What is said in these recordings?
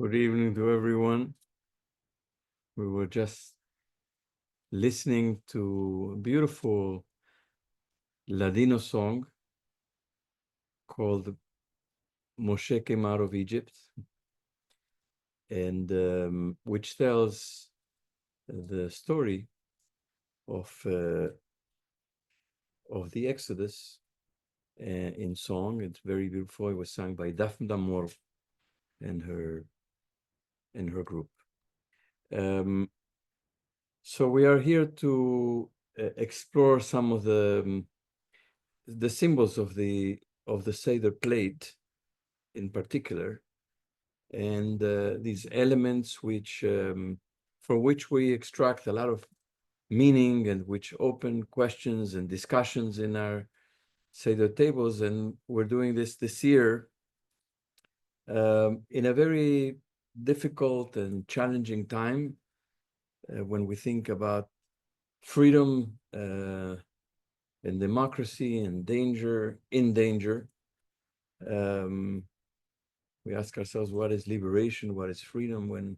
Good evening to everyone. We were just listening to a beautiful Ladino song called Moshe Came Out of Egypt, and which tells the story of the Exodus in song. It's very beautiful. It was sung by Daphne Maror and her group. So we are here to explore some of the symbols of the Seder plate in particular, and these elements which for which we extract a lot of meaning and which open questions and discussions in our Seder tables. And we're doing this year in a very difficult and challenging time when we think about freedom and democracy and danger, in danger. We ask ourselves, what is liberation? What is freedom? When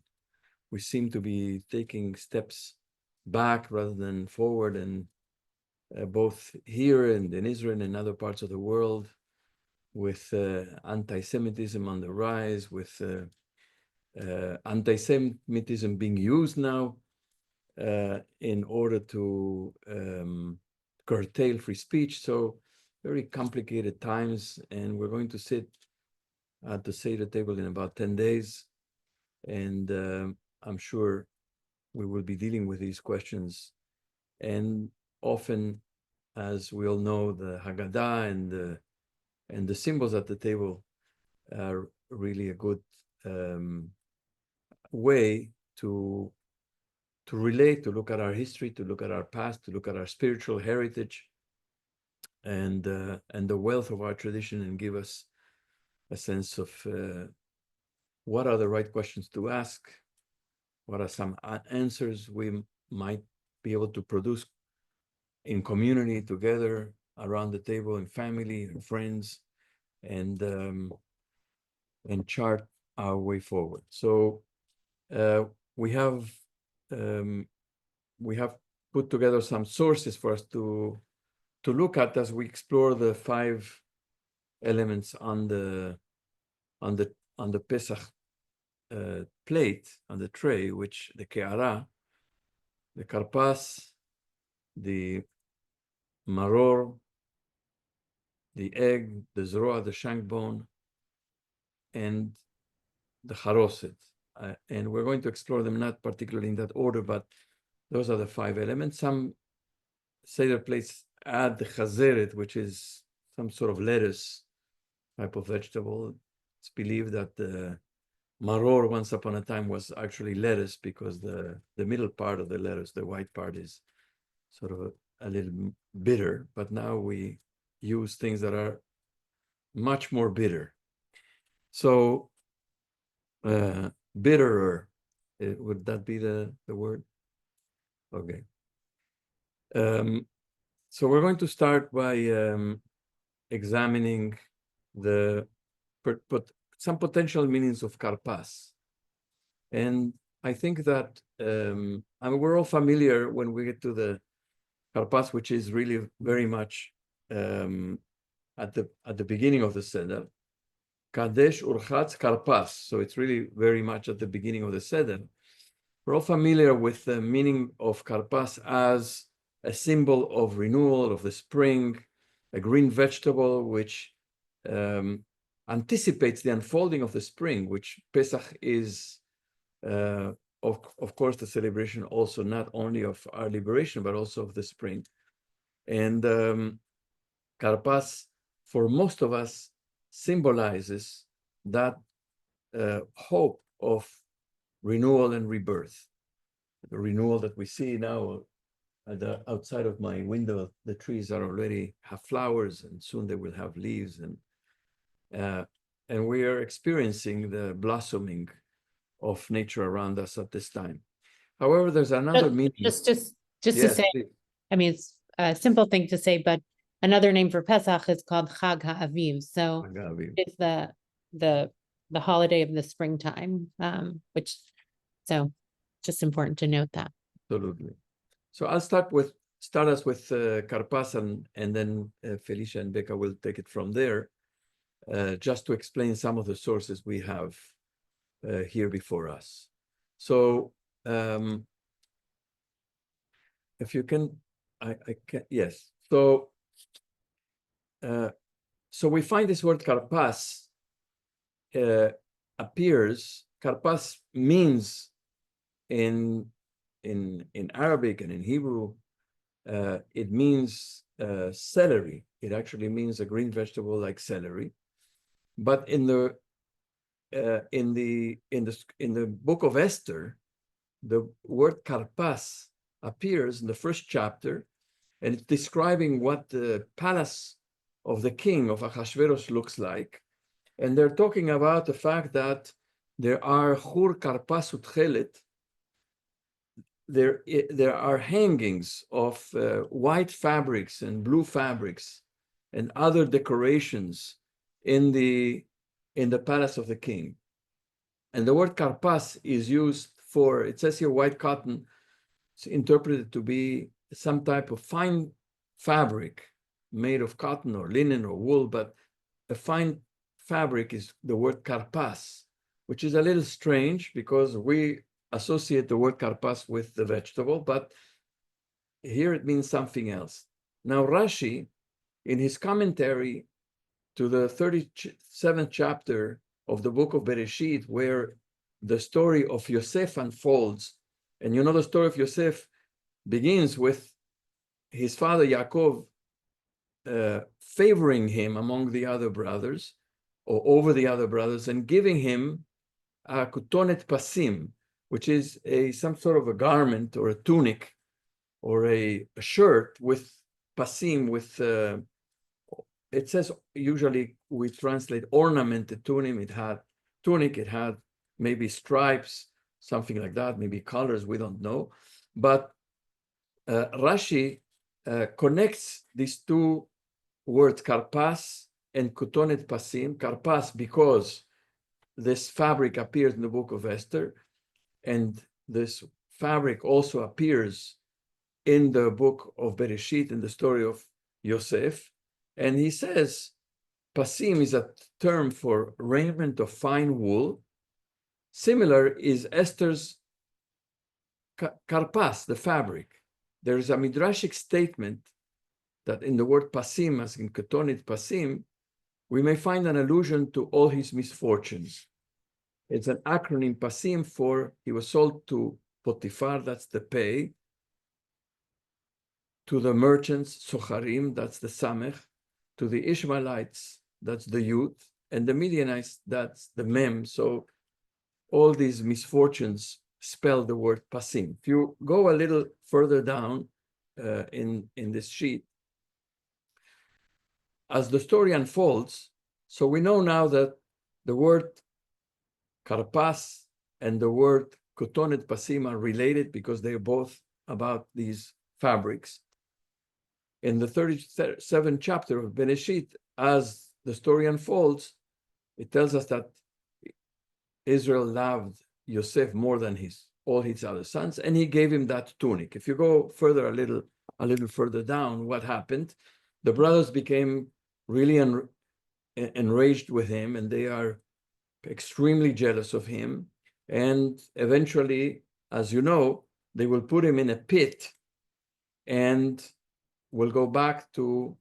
we seem to be taking steps back rather than forward, and both here and in Israel and in other parts of the world, with anti-Semitism on the rise, with anti-Semitism being used now in order to curtail free speech. So very complicated times, and we're going to sit at the Seder table in about 10 days. And I'm sure we will be dealing with these questions. And often, as we all know, the Haggadah and the symbols at the table are really a good way to relate, to look at our history, to look at our past, to look at our spiritual heritage and the wealth of our tradition, and give us a sense of what are the right questions to ask, what are some answers we might be able to produce in community together around the table, in family and friends, and chart our way forward. So we have put together some sources for us to look at as we explore the 5 elements on the Pesach plate, on the tray, which the ke'ara, the karpas, the maror, the egg, the zroa, the shank bone, and the haroset. And we're going to explore them not particularly in that order, but those are the 5 elements. Some Seder plates add the chazeret, which is some sort of lettuce type of vegetable. It's believed that the maror once upon a time was actually lettuce, because the middle part of the lettuce, the white part, is sort of a little bitter, but now we use things that are much more bitter. So bitterer, would that be the word? Okay. So we're going to start by examining some potential meanings of karpas. And I think that we're all familiar when we get to the karpas, which is really very much at the beginning of the Seder. Kadesh urchatz karpas. So it's really very much at the beginning of the Seder. We're all familiar with the meaning of karpas as a symbol of renewal, of the spring, a green vegetable which anticipates the unfolding of the spring, which Pesach is, of course, the celebration also not only of our liberation, but also of the spring. And karpas, for most of us, symbolizes that hope of renewal and rebirth. The renewal that we see now outside of my window, the trees are already have flowers, and soon they will have leaves, and we are experiencing the blossoming of nature around us at this time. However, there's another meaning. Just to say, please. I mean, it's a simple thing to say, but another name for Pesach is called Chag HaAviv. So it's the the holiday of the springtime, which, so just important to note that. Absolutely. So I'll start us with karpas, and then Felicia and Becca will take it from there, just to explain some of the sources we have here before us. So if you can, I can, yes. So so we find this word karpas appears. Karpas means in Arabic and in Hebrew, it means celery. It actually means a green vegetable like celery. But in the book of Esther, the word karpas appears in the first chapter, and it's describing what the palace of the king of Ahasuerus looks like. And they're talking about the fact that there are chur karpas utchelet. There are hangings of white fabrics and blue fabrics and other decorations in the palace of the king. And the word karpas is used for, it says here, white cotton. It's interpreted to be some type of fine fabric made of cotton or linen or wool, but a fine fabric is the word karpas, which is a little strange because we associate the word karpas with the vegetable, but here it means something else. Now, Rashi, in his commentary to the 37th chapter of the book of Bereshit, where the story of Yosef unfolds, and you know the story of Yosef begins with his father Yaakov favoring him among the other brothers, or over the other brothers, and giving him a kutonet pasim, which is some sort of a garment or a tunic or a shirt with pasim, with it says, usually we translate ornamented tunic. It had maybe stripes, something like that, maybe colors, we don't know. But Rashi connects these two words, karpas and kutonet pasim. Karpas because this fabric appears in the book of Esther, and this fabric also appears in the book of Bereshit, in the story of Yosef. And he says, pasim is a term for raiment of fine wool. Similar is Esther's karpas, the fabric. There is a midrashic statement that in the word pasim, as in kutonet pasim, we may find an allusion to all his misfortunes. It's an acronym, pasim, for he was sold to Potiphar, that's the pay, to the merchants, socharim, that's the samech, to the Ishmaelites, that's the youth, and the Midianites, that's the mem. So all these misfortunes spell the word pasim. If you go a little further down in this sheet, as the story unfolds, so we know now that the word karpas and the word kutonet pasim are related because they're both about these fabrics. In the 37th chapter of Bereshit, as the story unfolds, it tells us that Israel loved Yosef more than all his other sons, and he gave him that tunic. If you go further, a little further down, what happened? The brothers became really enraged with him, and they are extremely jealous of him. And eventually, as you know, they will put him in a pit and will go back to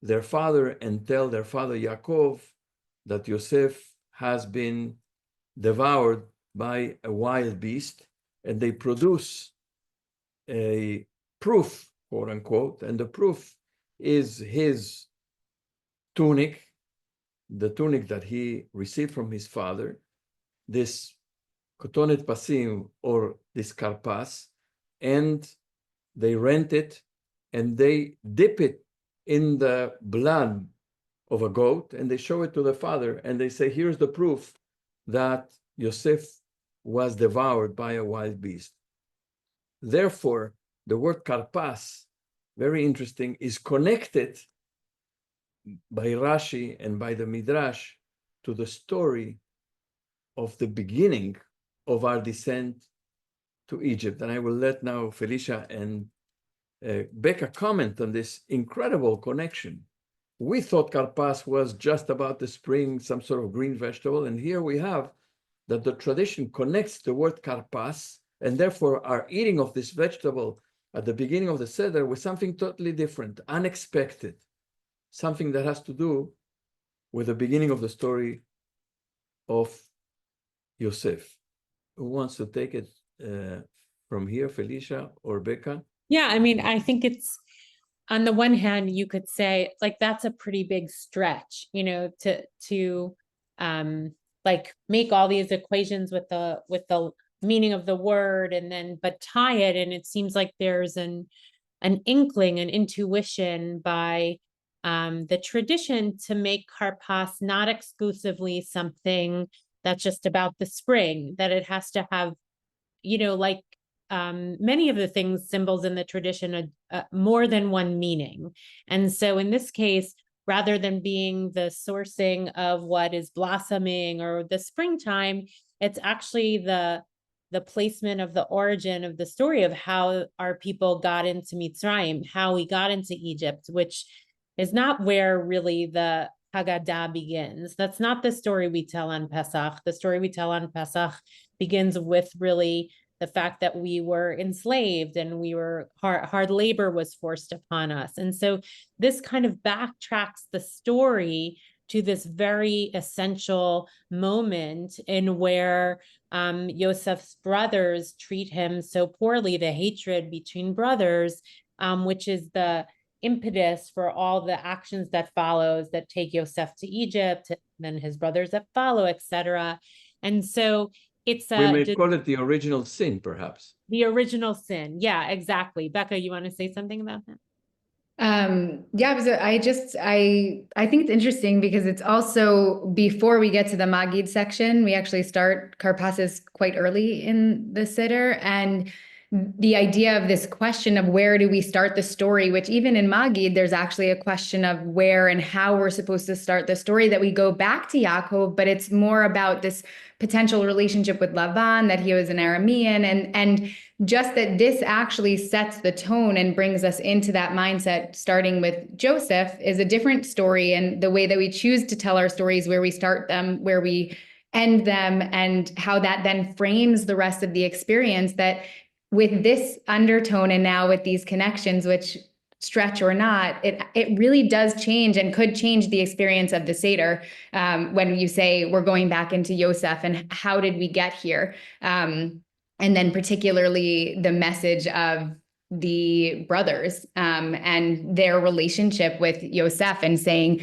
their father and tell their father Yaakov that Yosef has been devoured by a wild beast, and they produce a proof, quote unquote, and the proof is his tunic, the tunic that he received from his father, this kutonet pasim, or this karpas, and they rent it and they dip it in the blood of a goat, and they show it to the father, and they say, here's the proof that Yosef was devoured by a wild beast. Therefore, the word karpas, very interesting, is connected by Rashi and by the Midrash to the story of the beginning of our descent to Egypt. And I will let now Felicia and Becca comment on this incredible connection. We thought karpas was just about the spring, some sort of green vegetable. And here we have that the tradition connects the word karpas, and therefore our eating of this vegetable at the beginning of the Seder with something totally different, unexpected, something that has to do with the beginning of the story of Yosef. Who wants to take it from here, Felicia or Becca? Yeah, I mean, I think it's, on the one hand, you could say like that's a pretty big stretch, to like make all these equations with the meaning of the word, and then but tie it, and it seems like there's an inkling, an intuition by the tradition to make karpas not exclusively something that's just about the spring, that it has to have, like many of the things, symbols in the tradition, more than one meaning. And so in this case, rather than being the sourcing of what is blossoming or the springtime, it's actually the placement of the origin of the story of how our people got into Mitzrayim, how we got into Egypt, which is not where really the Haggadah begins. That's not the story we tell on Pesach. The story we tell on Pesach begins with really the fact that we were enslaved and we were hard labor was forced upon us. And so this kind of backtracks the story to this very essential moment in where Yosef's brothers treat him so poorly, the hatred between brothers, which is the impetus for all the actions that follows that take Yosef to Egypt, then his brothers that follow, etc. And so it's we may call it the original sin, perhaps. The original sin. Yeah, exactly. Becca, you want to say something about that? Yeah, so I think it's interesting because it's also before we get to the Magid section, we actually start karpas quite early in the Seder, and the idea of this question of where do we start the story, which even in Magid, there's actually a question of where and how we're supposed to start the story, that we go back to Yaakov, but it's more about this potential relationship with Lavan, that he was an Aramean, and just that this actually sets the tone and brings us into that mindset, starting with Joseph, is a different story. And the way that we choose to tell our stories, where we start them, where we end them, and how that then frames the rest of the experience, that with this undertone and now with these connections, which stretch or not, it really does change and could change the experience of the Seder, when you say we're going back into Yosef and how did we get here? And then particularly the message of the brothers and their relationship with Yosef, and saying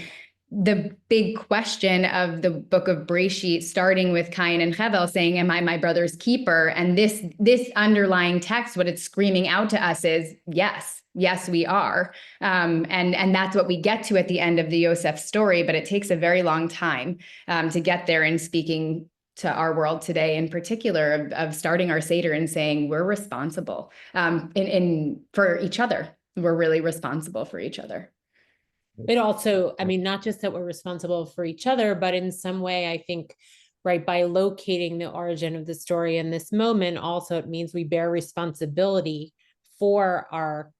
the big question of the book of Bereshit, starting with Cain and Hevel, saying, am I my brother's keeper? And this underlying text, what it's screaming out to us is, yes, we are. And that's what we get to at the end of the Yosef story, but it takes a very long time to get there, in speaking to our world today, in particular, of starting our Seder and saying we're responsible for each other. We're really responsible for each other. It also, I mean, not just that we're responsible for each other, but in some way, I think, right, by locating the origin of the story in this moment, also it means we bear responsibility for our,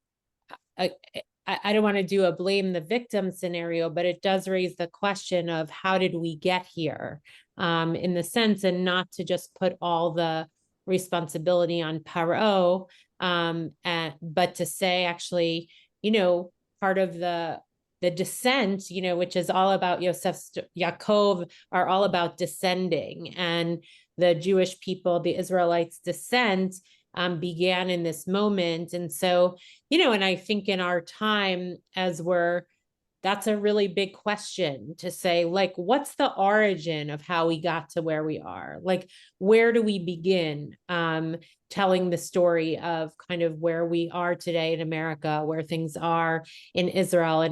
I don't want to do a blame the victim scenario, but it does raise the question of how did we get here, in the sense, and not to just put all the responsibility on Paro, but to say, actually, part of the descent, which is all about Yosef's, Yaakov, are all about descending, and the Jewish people, the Israelites' descent began in this moment. And so, and I think in our time, that's a really big question to say, like, what's the origin of how we got to where we are? Like, where do we begin telling the story of kind of where we are today in America, where things are in Israel?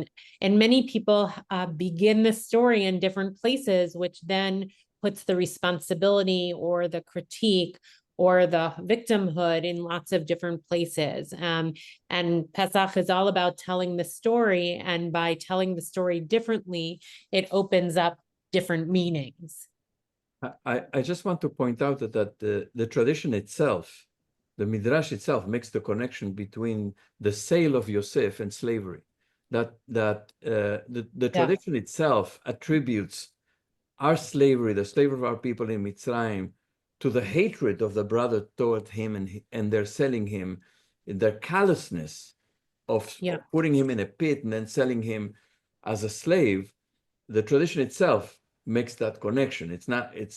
And many people begin the story in different places, which then puts the responsibility or the critique or the victimhood in lots of different places. And Pesach is all about telling the story, and by telling the story differently, it opens up different meanings. I just want to point out that the tradition itself, the Midrash itself, makes the connection between the sale of Yosef and slavery. The tradition itself attributes our slavery, the slavery of our people in Mitzrayim, to the hatred of the brother toward him and their selling him, their callousness of putting him in a pit and then selling him as a slave. The tradition itself makes that connection. It's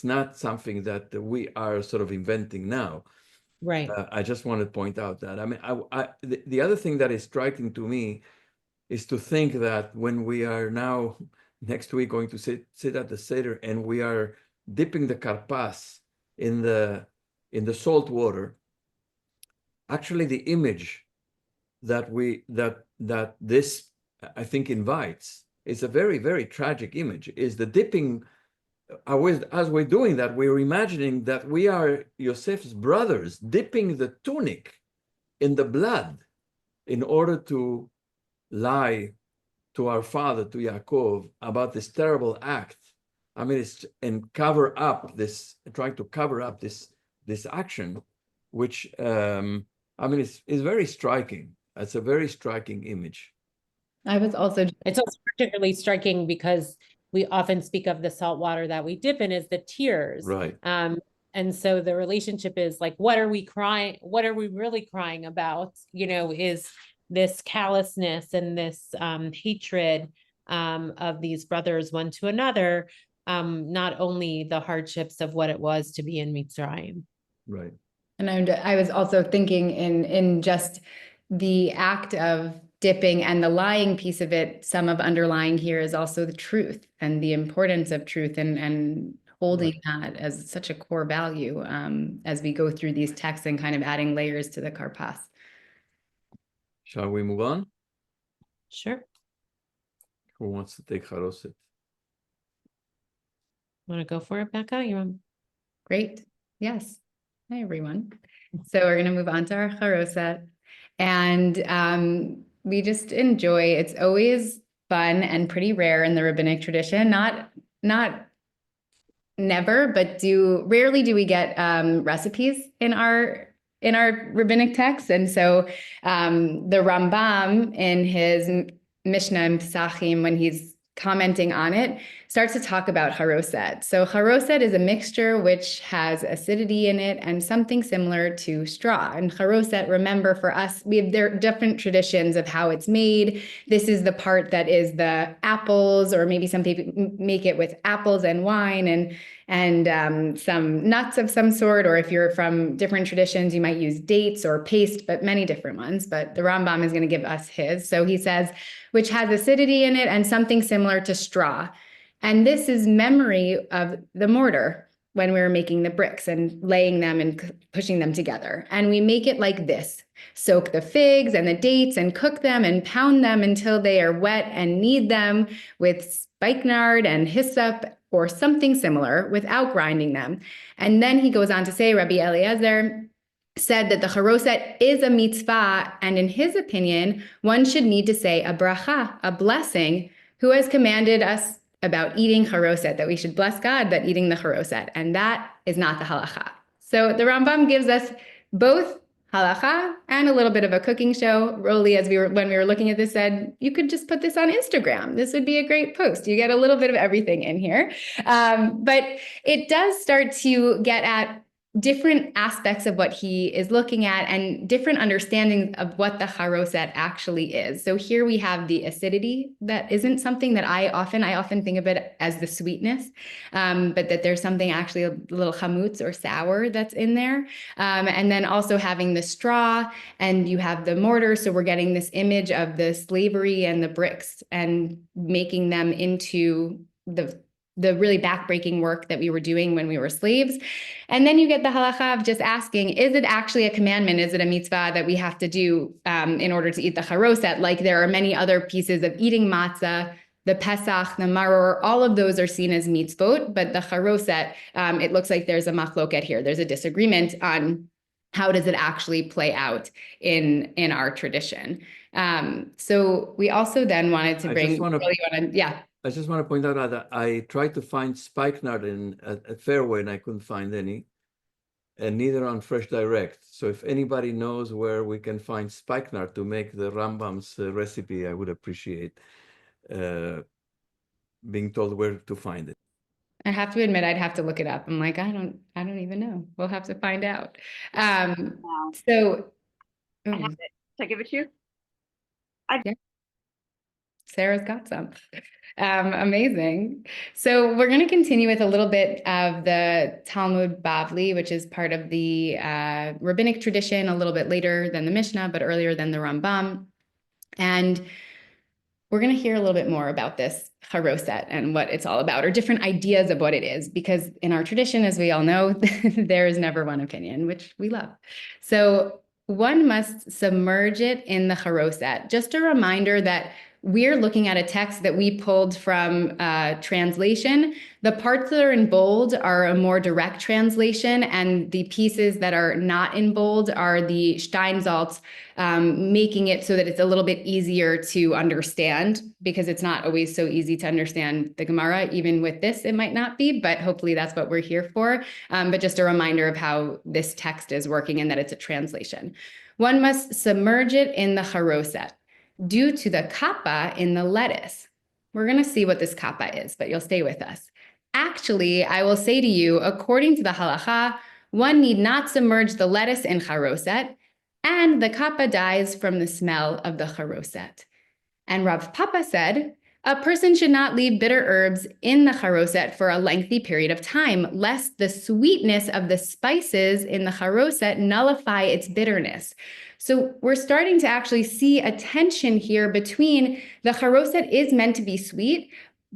not something that we are sort of inventing now. Right. I just want to point out that. I mean, the other thing that is striking to me is to think that when we are now next week going to sit at the Seder and we are dipping the karpas in the salt water, actually the image that this I think invites is a very, very tragic image, is the dipping. As we're doing that, we're imagining that we are Yosef's brothers dipping the tunic in the blood in order to lie to our father, to Yaakov, about this terrible act. I mean, trying to cover up this action, which I mean, is very striking. It's a very striking image. It's also particularly striking because we often speak of the salt water that we dip in as the tears. Right. And so the relationship is like, what are we crying? What are we really crying about? Is this callousness and this hatred of these brothers one to another, not only the hardships of what it was to be in Mitzrayim. Right. And I was also thinking in just the act of dipping and the lying piece of it, some of underlying here is also the truth and the importance of truth and holding that as such a core value as we go through these texts and kind of adding layers to the karpas. Shall we move on? Sure. Who wants to take haroset? Want to go for it, Becca? Great. Yes. Hi, everyone. So we're going to move on to our haroset. And we just enjoy, it's always fun and pretty rare in the rabbinic tradition. Not never, but rarely do we get recipes in our rabbinic texts. And so the Rambam in his Mishnah and Pesachim, when he's commenting on it, starts to talk about haroset. So haroset is a mixture which has acidity in it and something similar to straw. And haroset, remember, for us, there are different traditions of how it's made. This is the part that is the apples, or maybe some people make it with apples and wine and some nuts of some sort, or if you're from different traditions, you might use dates or paste, but many different ones. But the Rambam is going to give us his. So he says, which has acidity in it and something similar to straw. And this is memory of the mortar when we were making the bricks and laying them and pushing them together. And we make it like this: soak the figs and the dates and cook them and pound them until they are wet, and knead them with spikenard and hyssop or something similar without grinding them. And then he goes on to say, Rabbi Eliezer said that the haroset is a mitzvah, and in his opinion, one should need to say a bracha, a blessing, who has commanded us about eating haroset, that we should bless God by eating the haroset, and that is not the halacha. So the Rambam gives us both halacha and a little bit of a cooking show. Roly, when we were looking at this, said, you could just put this on Instagram. This would be a great post. You get a little bit of everything in here. But it does start to get at different aspects of what he is looking at and different understandings of what the haroset actually is. So here we have the acidity that isn't something that I often think of it as the sweetness, but that there's something actually a little chamutz or sour that's in there. And then also having the straw, and you have the mortar. So we're getting this image of the slavery and the bricks and making them into the really backbreaking work that we were doing when we were slaves. And then you get the halacha of just asking, is it actually a commandment? Is it a mitzvah that we have to do in order to eat the haroset? Like there are many other pieces of eating matzah, the Pesach, the Maror, all of those are seen as mitzvot, but the haroset, it looks like there's a machloket here. There's a disagreement on how does it actually play out in our tradition. So we also then wanted to bring, I just want to point out that I tried to find spikenard at Fairway and I couldn't find any, and neither on Fresh Direct. So if anybody knows where we can find spikenard to make the Rambam's recipe, I would appreciate being told where to find it. I have to admit, I'd have to look it up. I'm like, I don't even know. We'll have to find out. So I have it. Should I give it to you? Sarah's got some. Amazing. So we're going to continue with a little bit of the Talmud Bavli, which is part of the rabbinic tradition, a little bit later than the Mishnah, but earlier than the Rambam. And we're going to hear a little bit more about this haroset and what it's all about, or different ideas of what it is, because in our tradition, as we all know, there is never one opinion, which we love. So one must submerge it in the haroset. Just a reminder that we're looking at a text that we pulled from translation. The parts that are in bold are a more direct translation, and the pieces that are not in bold are the Steinsaltz, making it so that it's a little bit easier to understand, because it's not always so easy to understand the Gemara. Even with this, it might not be, but hopefully that's what we're here for. But just a reminder of how this text is working and that it's a translation. One must submerge it in the haroset due to the kappa in the lettuce. We're going to see what this kappa is, but you'll stay with us. Actually, I will say to you, according to the halacha, one need not submerge the lettuce in haroset, and the kappa dies from the smell of the haroset. And Rav Papa said, a person should not leave bitter herbs in the haroset for a lengthy period of time, lest the sweetness of the spices in the haroset nullify its bitterness. So we're starting to actually see a tension here between the haroset is meant to be sweet,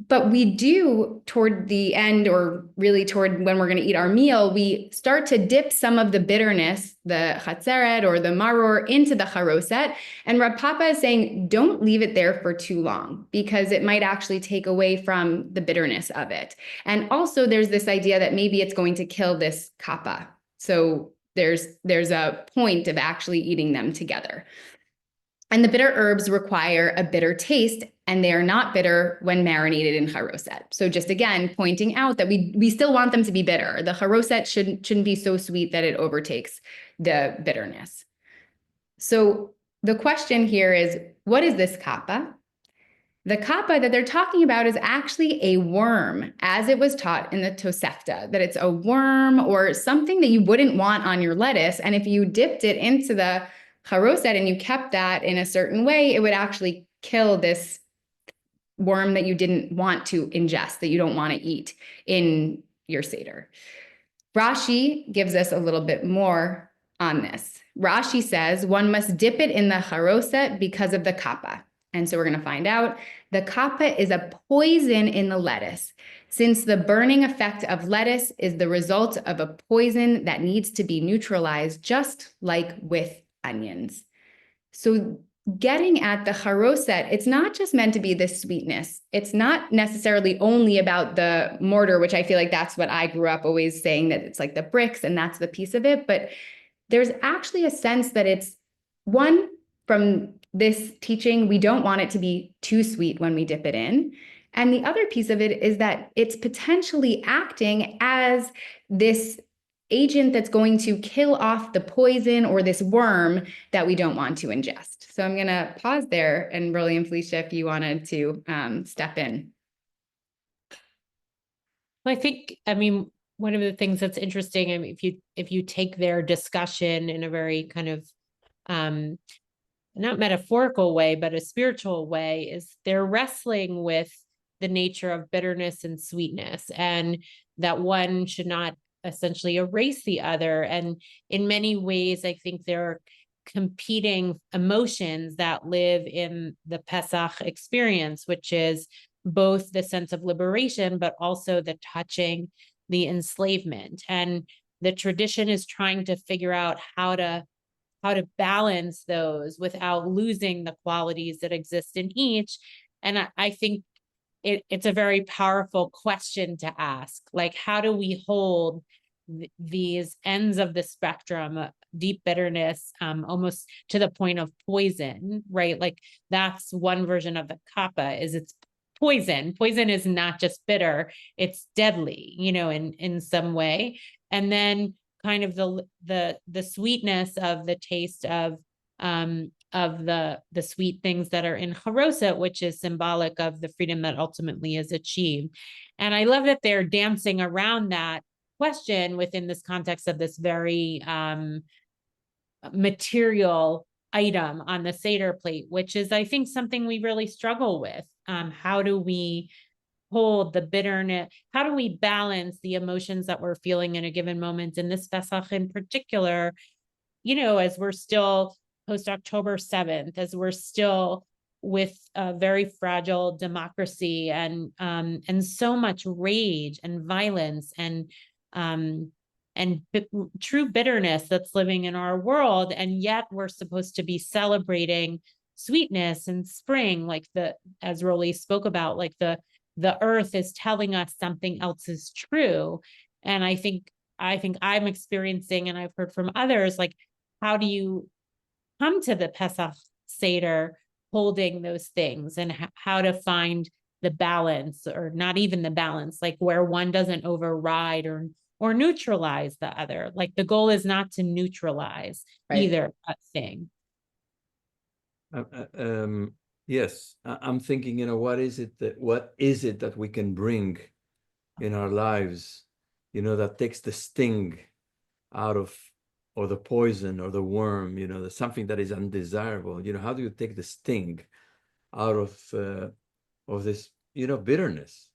but we do toward the end, or really toward when we're going to eat our meal, we start to dip some of the bitterness, the chatzeret or the maror, into the haroset. And Rav Papa is saying, don't leave it there for too long, because it might actually take away from the bitterness of it. And also there's this idea that maybe it's going to kill this kappa. So there's a point of actually eating them together. And the bitter herbs require a bitter taste, and they are not bitter when marinated in haroset. So just again, pointing out that we still want them to be bitter. The haroset shouldn't be so sweet that it overtakes the bitterness. So the question here is, what is this kappa? The kappa that they're talking about is actually a worm, as it was taught in the Tosefta, that it's a worm or something that you wouldn't want on your lettuce. And if you dipped it into the haroset and you kept that in a certain way, it would actually kill this worm that you didn't want to ingest, that you don't want to eat in your Seder. Rashi gives us a little bit more on this. Rashi says one must dip it in the haroset because of the kappa. And so we're going to find out the kappa is a poison in the lettuce, since the burning effect of lettuce is the result of a poison that needs to be neutralized, just like with onions. So getting at the haroset, it's not just meant to be this sweetness. It's not necessarily only about the mortar, which I feel like that's what I grew up always saying, that it's like the bricks and that's the piece of it. But there's actually a sense that it's one, from this teaching, we don't want it to be too sweet when we dip it in. And the other piece of it is that it's potentially acting as this agent that's going to kill off the poison or this worm that we don't want to ingest. So I'm going to pause there, and Roly and Felicia, if you wanted to step in. I think, I mean, one of the things that's interesting, I mean, if you take their discussion in a very kind of not metaphorical way, but a spiritual way, is they're wrestling with the nature of bitterness and sweetness, and that one should not essentially erase the other. And in many ways, I think there are competing emotions that live in the Pesach experience, which is both the sense of liberation, but also the touching, the enslavement. And the tradition is trying to figure out how to balance those without losing the qualities that exist in each. And I think it's a very powerful question to ask. Like, how do we hold these ends of the spectrum, deep bitterness, almost to the point of poison, right? Like, that's one version of the kappa, is it's poison. Poison is not just bitter, it's deadly, you know, in some way. And then kind of the sweetness of the taste of the sweet things that are in haroset, which is symbolic of the freedom that ultimately is achieved. And I love that they're dancing around that question within this context of this very material item on the Seder plate, which is, I think, something we really struggle with. How do we hold the bitterness? How do we balance the emotions that we're feeling in a given moment? In this Pesach in particular, you know, as we're still post October 7th, as we're still with a very fragile democracy and so much rage and violence and true bitterness that's living in our world, and yet we're supposed to be celebrating sweetness and spring, like as Roly spoke about, like the earth is telling us something else is true. And I think I'm experiencing, and I've heard from others, like, how do you come to the Pesach Seder holding those things, and how to find the balance, or not even the balance, like where one doesn't override or neutralize the other. Like the goal is not to neutralize either thing. Yes, I'm thinking, you know, what is it that we can bring in our lives, you know, that takes the sting out of, or the poison or the worm, you know, the something that is undesirable. You know, how do you take the sting out of this, you know, bitterness?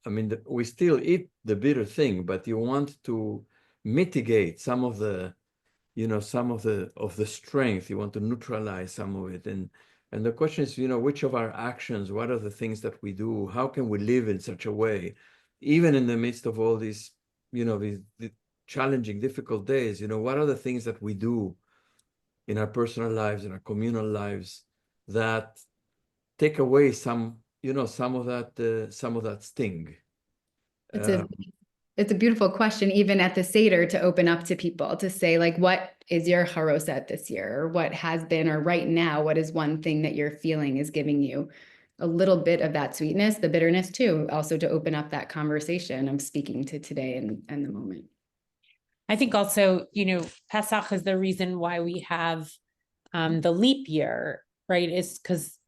I mean, we still eat the bitter thing, but you want to mitigate some of the, you know, some of the strength. You want to neutralize some of it. And the question is, you know, which of our actions, what are the things that we do? How can we live in such a way, even in the midst of all these, you know, these challenging, difficult days? You know, what are the things that we do in our personal lives, in our communal lives, that take away some, you know, some of that sting? It's a beautiful question, even at the Seder, to open up to people, to say, like, what is your haroset this year, or what has been, or right now, what is one thing that you're feeling is giving you a little bit of that sweetness, the bitterness too, also to open up that conversation I'm speaking to today and the moment. I think also, you know, Pesach is the reason why we have the leap year, right? Is because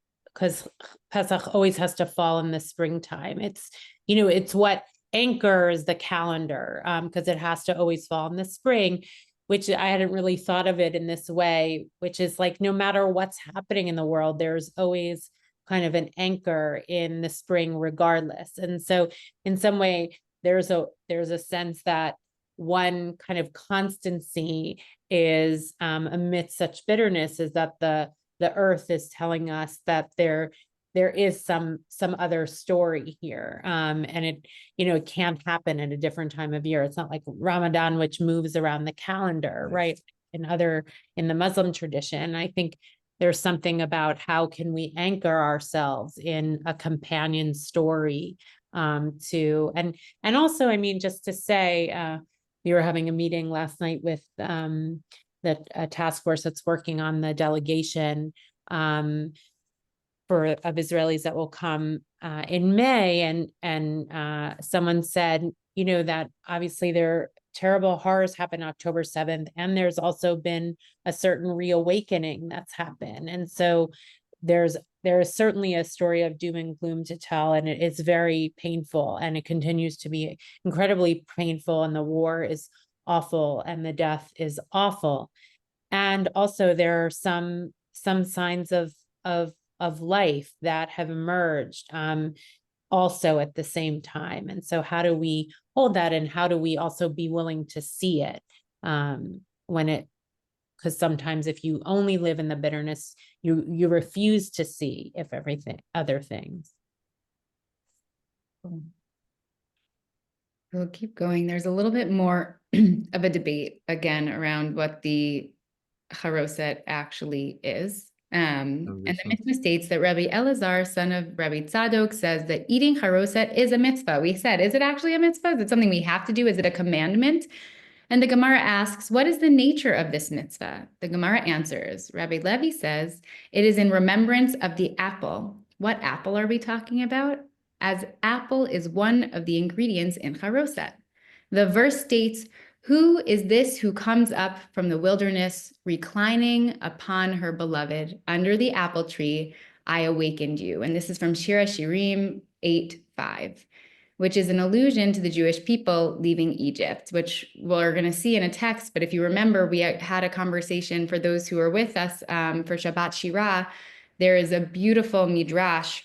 Pesach always has to fall in the springtime. It's, you know, it's what anchors the calendar, because it has to always fall in the spring, which I hadn't really thought of it in this way, which is like, no matter what's happening in the world, there's always kind of an anchor in the spring regardless. And so in some way, there's a sense that one kind of constancy is amidst such bitterness, is that the earth is telling us that there is some other story here, and it, you know, it can't happen at a different time of year. It's not like Ramadan, which moves around the calendar, right? In the Muslim tradition, I think there's something about how can we anchor ourselves in a companion story, to and also, I mean, just to say, we were having a meeting last night with the task force that's working on the delegation of Israelis that will come in May, and someone said, you know, that obviously there terrible horrors happened October 7th, and there's also been a certain reawakening that's happened, and so there is certainly a story of doom and gloom to tell, and it is very painful, and it continues to be incredibly painful, and the war is awful, and the death is awful, and also there are some signs of life that have emerged also at the same time. And so how do we hold that, and how do we also be willing to see it because sometimes if you only live in the bitterness, you refuse to see other things. We'll keep going. There's a little bit more of a debate again around what the haroset actually is. And the mitzvah states that Rabbi Elazar, son of Rabbi Tzadok, says that eating haroset is a mitzvah. We said, is it actually a mitzvah? Is it something we have to do? Is it a commandment? And the Gemara asks, what is the nature of this mitzvah? The Gemara answers, Rabbi Levi says, it is in remembrance of the apple What apple are we talking about? As apple is one of the ingredients in haroset. The verse states, "Who is this who comes up from the wilderness, reclining upon her beloved? Under the apple tree, I awakened you." And this is from Shira Shirim 8:5, which is an allusion to the Jewish people leaving Egypt, which we're going to see in a text. But if you remember, we had a conversation for those who are with us for Shabbat Shirah. There is a beautiful midrash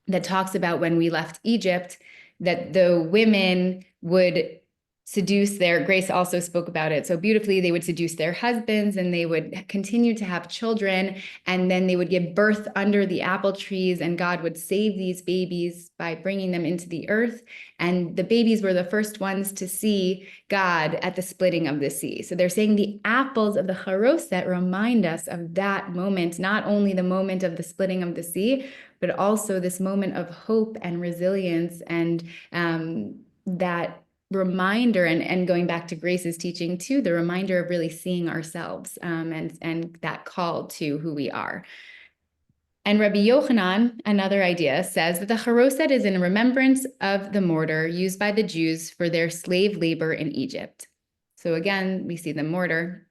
that talks about when we left Egypt, that the women would seduce their, Grace also spoke about it so beautifully, they would seduce their husbands and they would continue to have children, and then they would give birth under the apple trees, and God would save these babies by bringing them into the earth. And the babies were the first ones to see God at the splitting of the sea. So they're saying the apples of the haroset remind us of that moment, not only the moment of the splitting of the sea, but also this moment of hope and resilience, and that reminder, and going back to Grace's teaching too, the reminder of really seeing ourselves and that call to who we are. And Rabbi Yochanan, another idea, says that the haroset is in remembrance of the mortar used by the Jews for their slave labor in Egypt. So again, we see the mortar.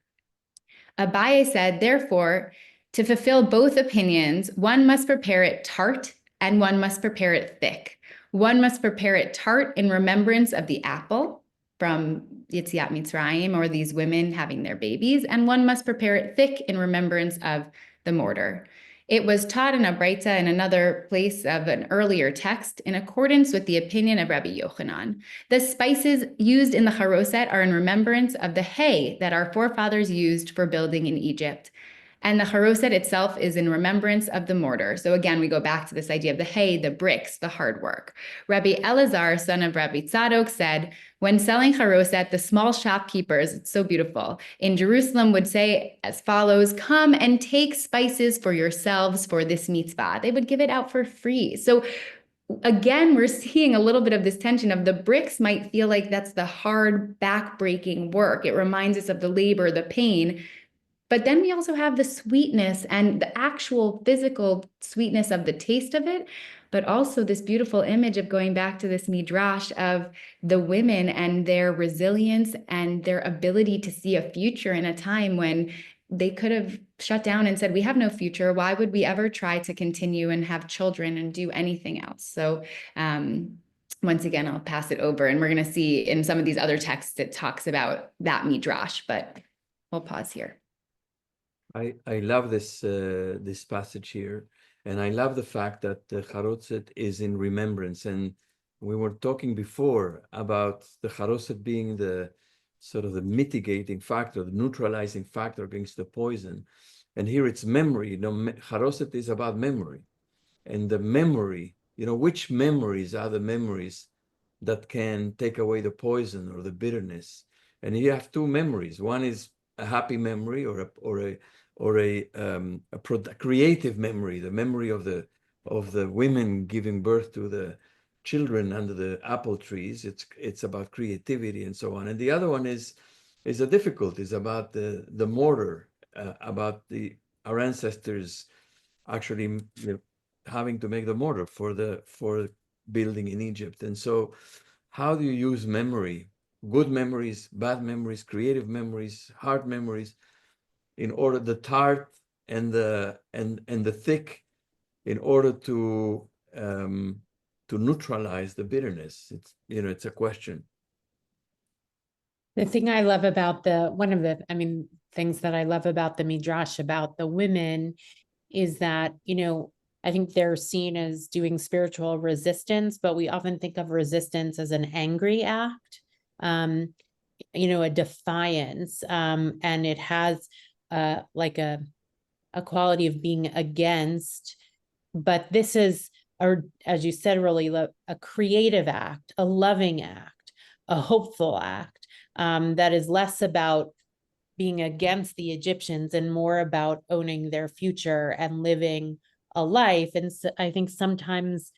Abaye said, therefore, to fulfill both opinions, one must prepare it tart and one must prepare it thick. One must prepare it tart in remembrance of the apple from Yetziat Mitzrayim, or these women having their babies, and one must prepare it thick in remembrance of the mortar. It was taught in a Braita in another place of an earlier text in accordance with the opinion of Rabbi Yochanan. The spices used in the haroset are in remembrance of the hay that our forefathers used for building in Egypt. And the haroset itself is in remembrance of the mortar. So again, we go back to this idea of the hay, the bricks, the hard work. Rabbi Elazar, son of Rabbi Tzadok, said, when selling haroset, the small shopkeepers, it's so beautiful, in Jerusalem would say as follows, come and take spices for yourselves for this mitzvah. They would give it out for free. So again, we're seeing a little bit of this tension of the bricks might feel like that's the hard, back-breaking work. It reminds us of the labor, the pain. But then we also have the sweetness and the actual physical sweetness of the taste of it, but also this beautiful image of going back to this midrash of the women and their resilience and their ability to see a future in a time when they could have shut down and said, we have no future. Why would we ever try to continue and have children and do anything else? So once again, I'll pass it over, and we're going to see in some of these other texts, it talks about that midrash, but we'll pause here. I love this this passage here, and I love the fact that the haroset is in remembrance. And we were talking before about the haroset being the sort of the mitigating factor, the neutralizing factor against the poison. And here it's memory. You know, haroset is about memory, and the memory. You know, which memories are the memories that can take away the poison or the bitterness? And you have two memories. One is a happy memory, or a creative memory, the memory of the women giving birth to the children under the apple trees. It's about creativity and so on. And the other one is a difficult, is about the mortar, about our ancestors actually having to make the mortar for building in Egypt. And so how do you use memory, good memories, bad memories, creative memories, hard memories, in order the tart and the thick, in order to neutralize the bitterness? It's, you know, it's a question. The thing I love about things that I love about the midrash about the women is that, you know, I think they're seen as doing spiritual resistance, but we often think of resistance as an angry act, you know, a defiance, and it has like a quality of being against. But this is, as you said, really a creative act, a loving act, a hopeful act, that is less about being against the Egyptians and more about owning their future and living a life. And so I think sometimes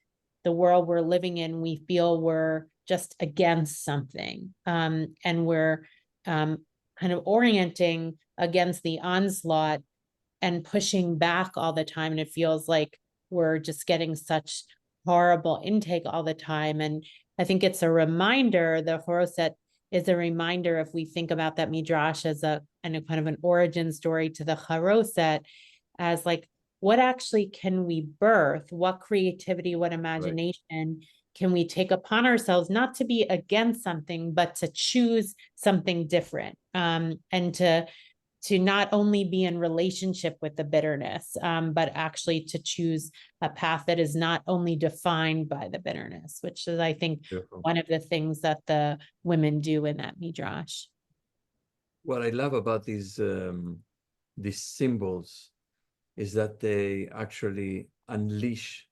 the world we're living in, we feel we're just against something, and we're kind of orienting against the onslaught and pushing back all the time. And it feels like we're just getting such horrible intake all the time. And I think it's a reminder, the haroset is a reminder, if we think about that midrash as a kind of an origin story to the haroset, as like, what actually can we birth? What creativity, what imagination can we take upon ourselves, not to be against something, but to choose something different, and to not only be in relationship with the bitterness, but actually to choose a path that is not only defined by the bitterness, which is, I think, one of the things that the women do in that midrash. What I love about these symbols is that they actually unleash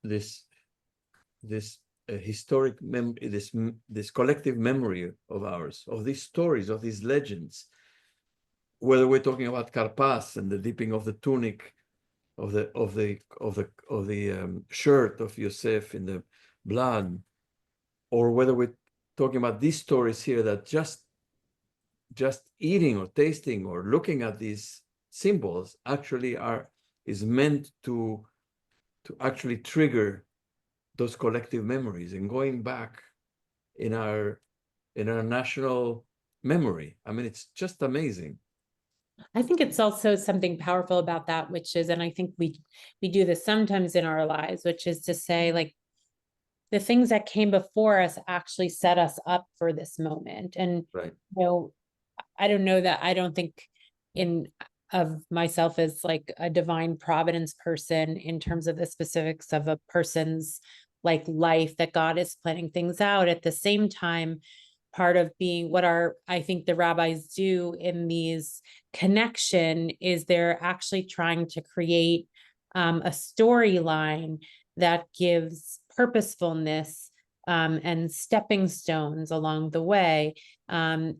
this historic this collective memory of ours, of these stories, of these legends. Whether we're talking about karpas and the dipping of the tunic of the shirt of Yosef in the blood, or whether we're talking about these stories here that just eating or tasting or looking at these symbols actually is meant to actually trigger those collective memories and going back in our national memory. I mean, it's just amazing. I think it's also something powerful about that, which is, and I think we do this sometimes in our lives, which is to say, like, the things that came before us actually set us up for this moment. And, right. You know, I don't think of myself as like a divine providence person in terms of the specifics of a person's like life, that God is planning things out. At the same time, part of being what I think the rabbis do in these connection is they're actually trying to create a storyline that gives purposefulness and stepping stones along the way. And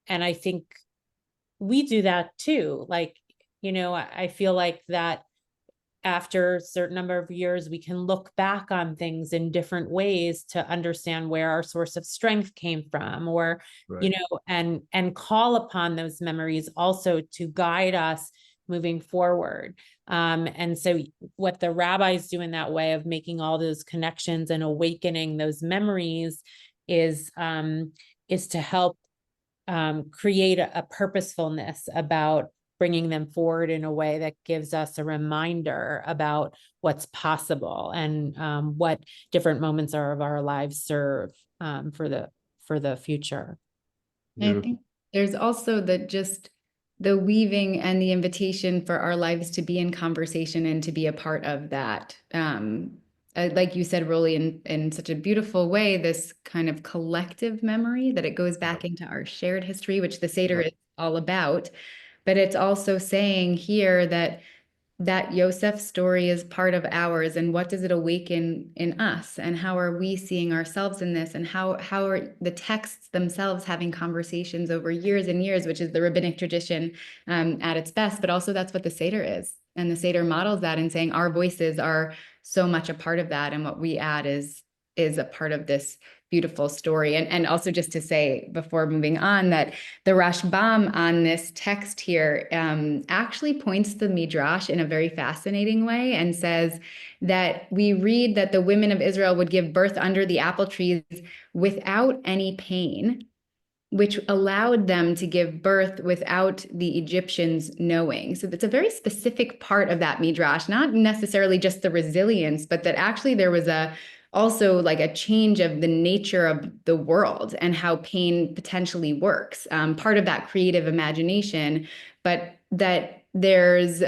I think we do that too. Like, I feel like that after a certain number of years, we can look back on things in different ways to understand where our source of strength came from, or, and call upon those memories also to guide us moving forward. And so what the rabbis do in that way of making all those connections and awakening those memories is to help create a purposefulness about bringing them forward in a way that gives us a reminder about what's possible and what different moments of our lives serve for the future. I think there's also the weaving and the invitation for our lives to be in conversation and to be a part of that. Like you said, Roly, in such a beautiful way, this kind of collective memory that it goes back into our shared history, which the Seder is all about. But it's also saying here that Yosef's story is part of ours, and what does it awaken in us, and how are we seeing ourselves in this, and how are the texts themselves having conversations over years and years, which is the rabbinic tradition at its best, but also that's what the Seder is. And the Seder models that and saying our voices are so much a part of that, and what we add is a part of this beautiful story. And also just to say before moving on that the Rashbam on this text here actually points to the Midrash in a very fascinating way and says that we read that the women of Israel would give birth under the apple trees without any pain, which allowed them to give birth without the Egyptians knowing. So that's a very specific part of that Midrash, not necessarily just the resilience, but that actually there was also like a change of the nature of the world and how pain potentially works, part of that creative imagination, but that there's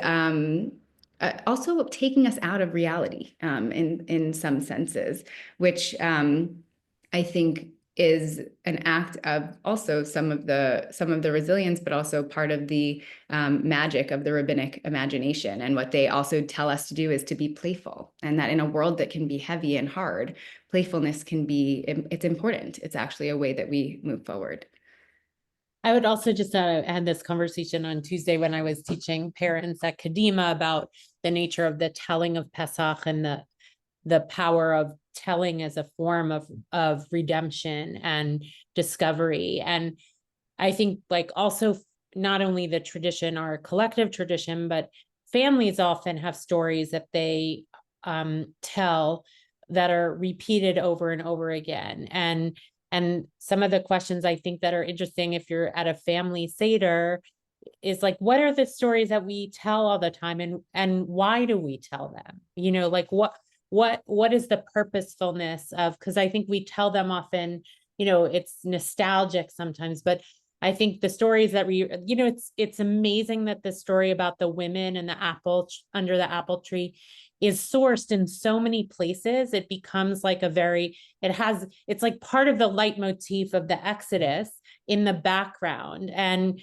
also taking us out of reality in some senses, which I think is an act of also some of the resilience, but also part of the magic of the rabbinic imagination. And what they also tell us to do is to be playful, and that in a world that can be heavy and hard, playfulness it's important. It's actually a way that we move forward. I would also just had this conversation on Tuesday when I was teaching parents at Kadima about the nature of the telling of Pesach and the power of telling as a form of redemption and discovery. And I think like also not only the tradition, our collective tradition, but families often have stories that they tell that are repeated over and over again. And some of the questions I think that are interesting if you're at a family Seder is like, what are the stories that we tell all the time, and why do we tell them? You know, like what is the purposefulness of, because I think we tell them often, you know, it's nostalgic sometimes, but I think the stories that we, you know, it's amazing that the story about the women and the apple under the apple tree is sourced in so many places. It becomes like it's like part of the leitmotif of the Exodus in the background. And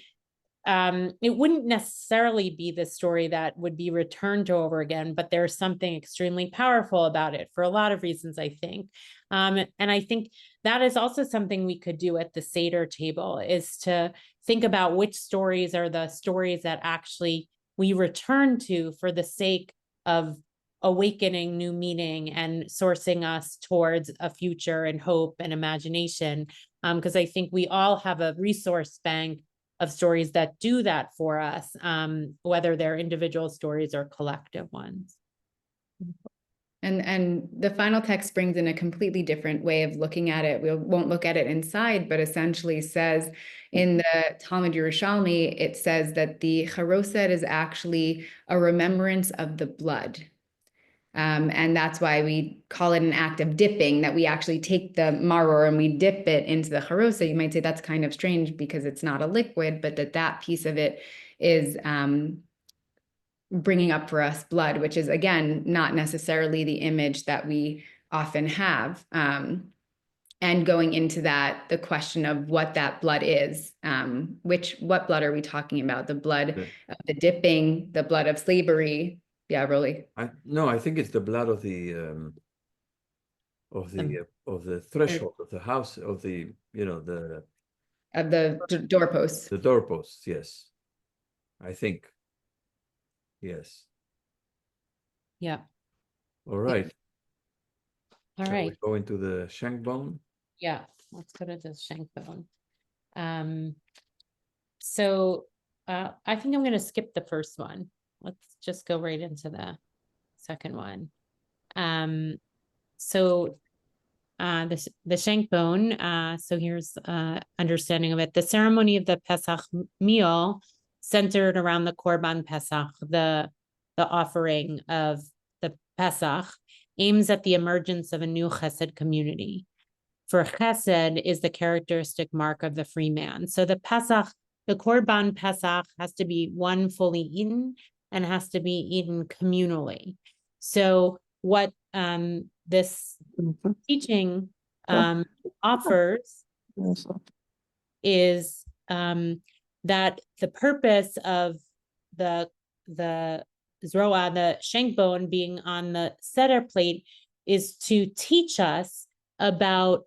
it wouldn't necessarily be the story that would be returned to over again, but there's something extremely powerful about it for a lot of reasons, I think. And I think that is also something we could do at the Seder table, is to think about which stories are the stories that actually we return to for the sake of awakening new meaning and sourcing us towards a future and hope and imagination. Because I think we all have a resource bank of stories that do that for us, whether they're individual stories or collective ones. And the final text brings in a completely different way of looking at it. We won't look at it inside, but essentially says in the Talmud Yerushalmi, it says that the haroset is actually a remembrance of the blood. And that's why we call it an act of dipping, that we actually take the maror and we dip it into the haroset. You might say that's kind of strange because it's not a liquid, but that piece of it is bringing up for us blood, which is, again, not necessarily the image that we often have. And going into that, the question of what that blood is, what blood are we talking about? The blood of the dipping, the blood of slavery. Yeah, Roly. I think it's the blood of the threshold of the house, of the, you know, of the doorposts. The doorposts, yes. I think. Yes. Yeah. All right. All Shall right. we go into the shank bone? Yeah, let's go to the shank bone. So I think I'm going to skip the first one. Let's just go right into the second one. So the shank bone, so here's understanding of it. The ceremony of the Pesach meal centered around the Korban Pesach, the offering of the Pesach, aims at the emergence of a new chesed community. For chesed is the characteristic mark of the free man. So the Korban Pesach has to be one fully eaten and has to be eaten communally. So what this teaching offers is that the purpose of the zroa, the shank bone, being on the Seder plate is to teach us about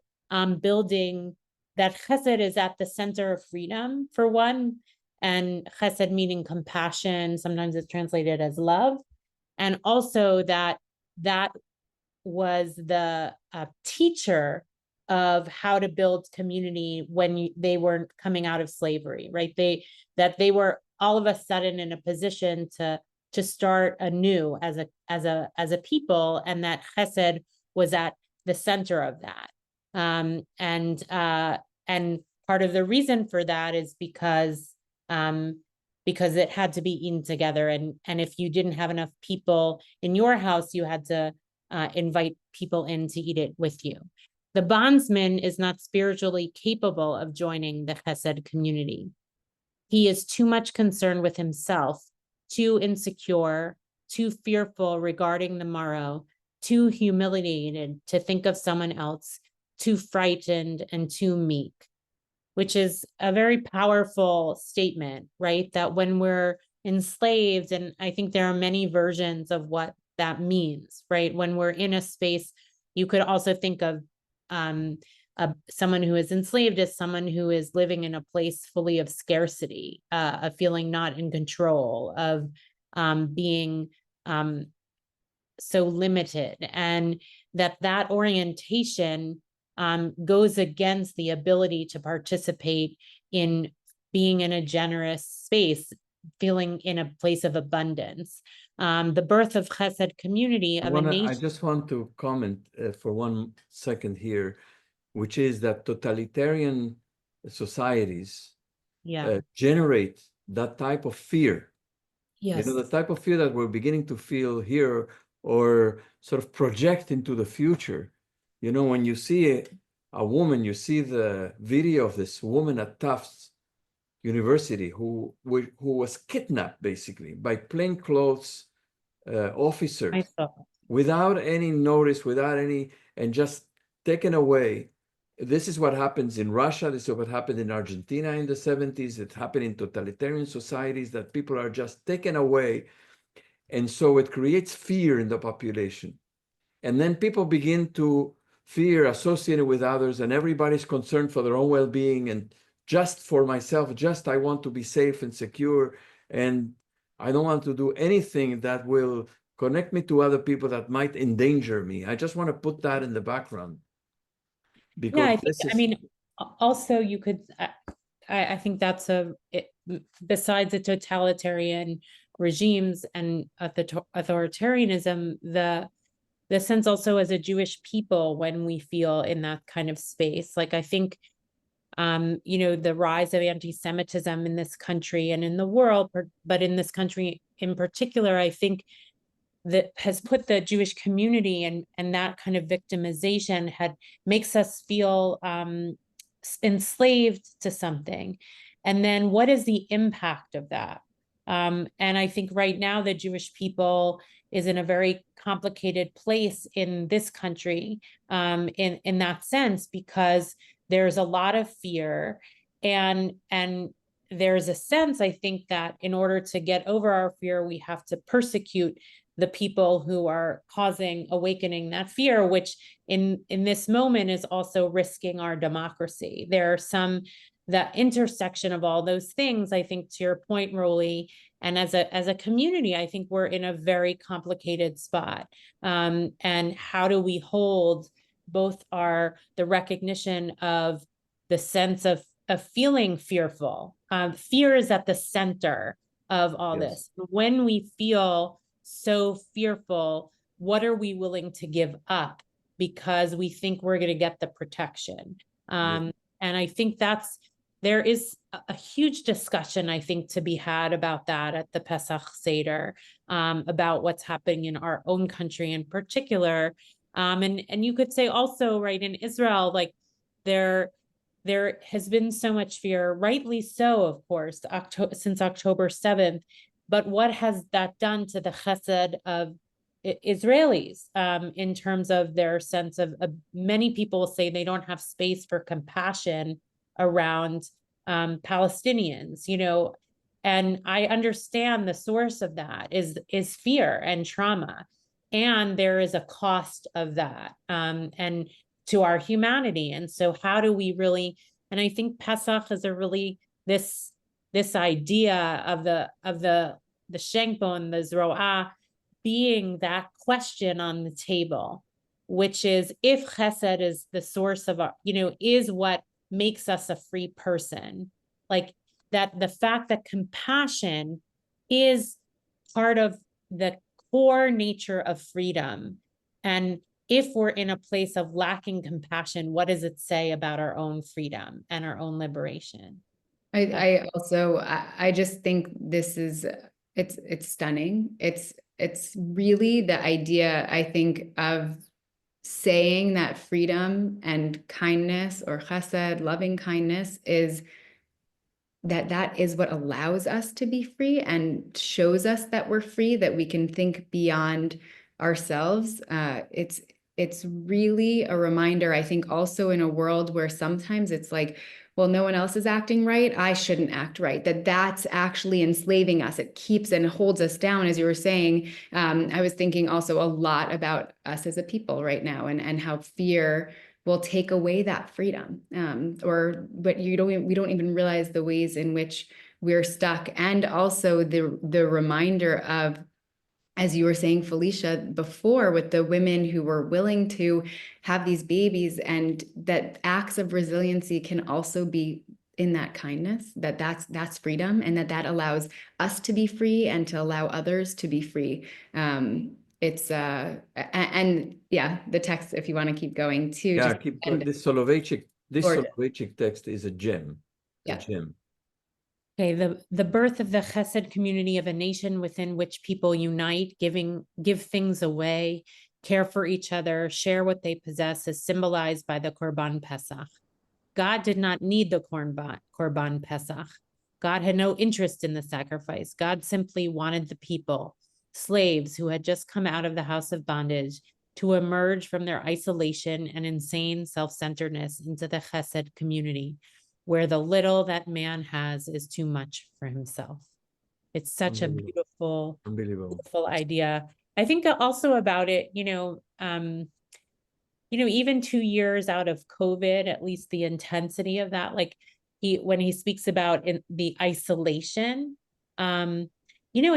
building that chesed is at the center of freedom, for one, and chesed meaning compassion, sometimes it's translated as love, and also that was the teacher of how to build community when they weren't coming out of slavery, right? They were all of a sudden in a position to start anew as a people, and that chesed was at the center of that. And part of the reason for that is because it had to be eaten together, and if you didn't have enough people in your house, you had to invite people in to eat it with you. The bondsman is not spiritually capable of joining the chesed community. He is too much concerned with himself, too insecure, too fearful regarding the morrow, too humiliated to think of someone else, too frightened, and too meek, which is a very powerful statement, right? That when we're enslaved, and I think there are many versions of what that means, right? When we're in a space, you could also think of someone who is enslaved as someone who is living in a place fully of scarcity, of feeling not in control, of being so limited, and that orientation goes against the ability to participate in being in a generous space feeling in a place of abundance. The birth of chesed community of a I nation. just want to comment for 1 second here, which is that totalitarian societies Yeah. generate that type of fear. Yes. You know, the type of fear that we're beginning to feel here or sort of project into the future. You know, when you see a woman, you see the video of this woman at Tufts University who was kidnapped basically by plainclothes officers I saw. without any notice, without any, and just taken away. This is what happens in Russia. This is what happened in Argentina in the 70s. It happened in totalitarian societies that people are just taken away. And so it creates fear in the population. And then people begin to fear associated with others, and everybody's concerned for their own well-being. And just for myself, just I want to be safe and secure. And I don't want to do anything that will connect me to other people that might endanger me. I just want to put that in the background. Because Yeah, I think, I mean, also you could, I think that's besides the totalitarian regimes and authoritarianism, the sense also as a Jewish people when we feel in that kind of space. Like I think, you know, the rise of anti-Semitism in this country and in the world, but in this country in particular, I think that has put the Jewish community and that kind of victimization makes us feel enslaved to something. And then what is the impact of that? And I think right now the Jewish people is in a very complicated place in this country in that sense, because there's a lot of fear and there's a sense, I think, that in order to get over our fear, we have to persecute the people who are awakening that fear, which in this moment is also risking our democracy. There are that intersection of all those things, I think, to your point, Roly, and as a community, I think we're in a very complicated spot. And how do we hold both the recognition of the sense of feeling fearful? Fear is at the center of all this. When we feel so fearful, what are we willing to give up because we think we're going to get the protection? And I think there is a huge discussion, I think, to be had about that at the Pesach Seder, about what's happening in our own country in particular. And you could say also, right, in Israel, like there has been so much fear, rightly so, of course, since October 7th. But what has that done to the chesed of Israelis in terms of their sense of many people say they don't have space for compassion around Palestinians, you know, and I understand the source of that is fear and trauma. And there is a cost of that and to our humanity. And so how do we really, and I think Pesach is this idea of the shank bone, the zroah, being that question on the table, which is if chesed is the source of our, you know, is what makes us a free person, like that the fact that compassion is part of the core nature of freedom. And if we're in a place of lacking compassion, what does it say about our own freedom and our own liberation? I also just think this is it's stunning. It's really the idea, I think, of saying that freedom and kindness, or chesed, loving kindness, is that is what allows us to be free and shows us that we're free, that we can think beyond ourselves. It's really a reminder, I think, also in a world where sometimes it's like, well, no one else is acting right, I shouldn't act right, that's actually enslaving us. It keeps and holds us down, as you were saying. I was thinking also a lot about us as a people right now, and how fear will take away that freedom. But we don't even realize the ways in which we're stuck. And also the reminder of, as you were saying, Felicia, before, with the women who were willing to have these babies, and that acts of resiliency can also be kindness, that's freedom, and that allows us to be free and to allow others to be free. It's and yeah, the text, if you want to keep going too. Yeah, just, keep going. This Soloveitchik text is a gem. Yeah. A gem. Okay, the birth of the chesed community of a nation within which people unite, give things away, care for each other, share what they possess, is symbolized by the Korban Pesach. God did not need the Korban Pesach. God had no interest in the sacrifice. God simply wanted the people, slaves who had just come out of the house of bondage, to emerge from their isolation and insane self-centeredness into the chesed community, where the little that man has is too much for himself. It's such a beautiful, beautiful idea. I think also about it, even 2 years out of COVID, at least the intensity of that, like when he speaks about the isolation, I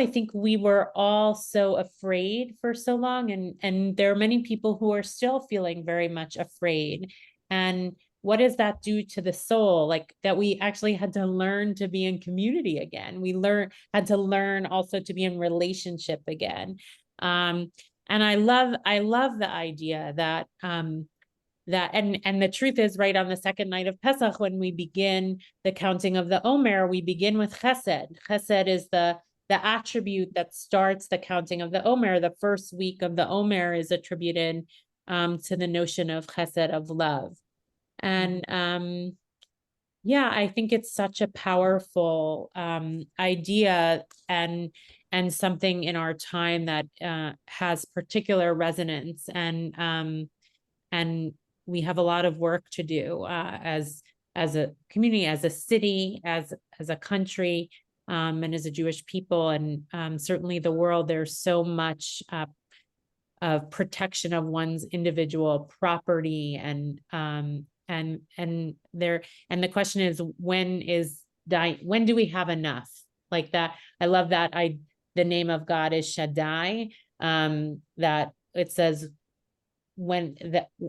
think we were all so afraid for so long, and there are many people who are still feeling very much afraid. And what does that do to the soul? Like that we actually had to learn to be in community again. We had to learn also to be in relationship again. And I love the idea that and the truth is, right on the second night of Pesach, when we begin the counting of the Omer, we begin with Chesed. Chesed is the attribute that starts the counting of the Omer. The first week of the Omer is attributed to the notion of Chesed, of love. And I think it's such a powerful idea and something in our time that has particular resonance, and we have a lot of work to do as a community, as a city, as a country, and as a Jewish people, and certainly the world. There's so much of protection of one's individual property, and the question is, when do we have enough? Like that, I love that. The name of God is Shaddai. That it says when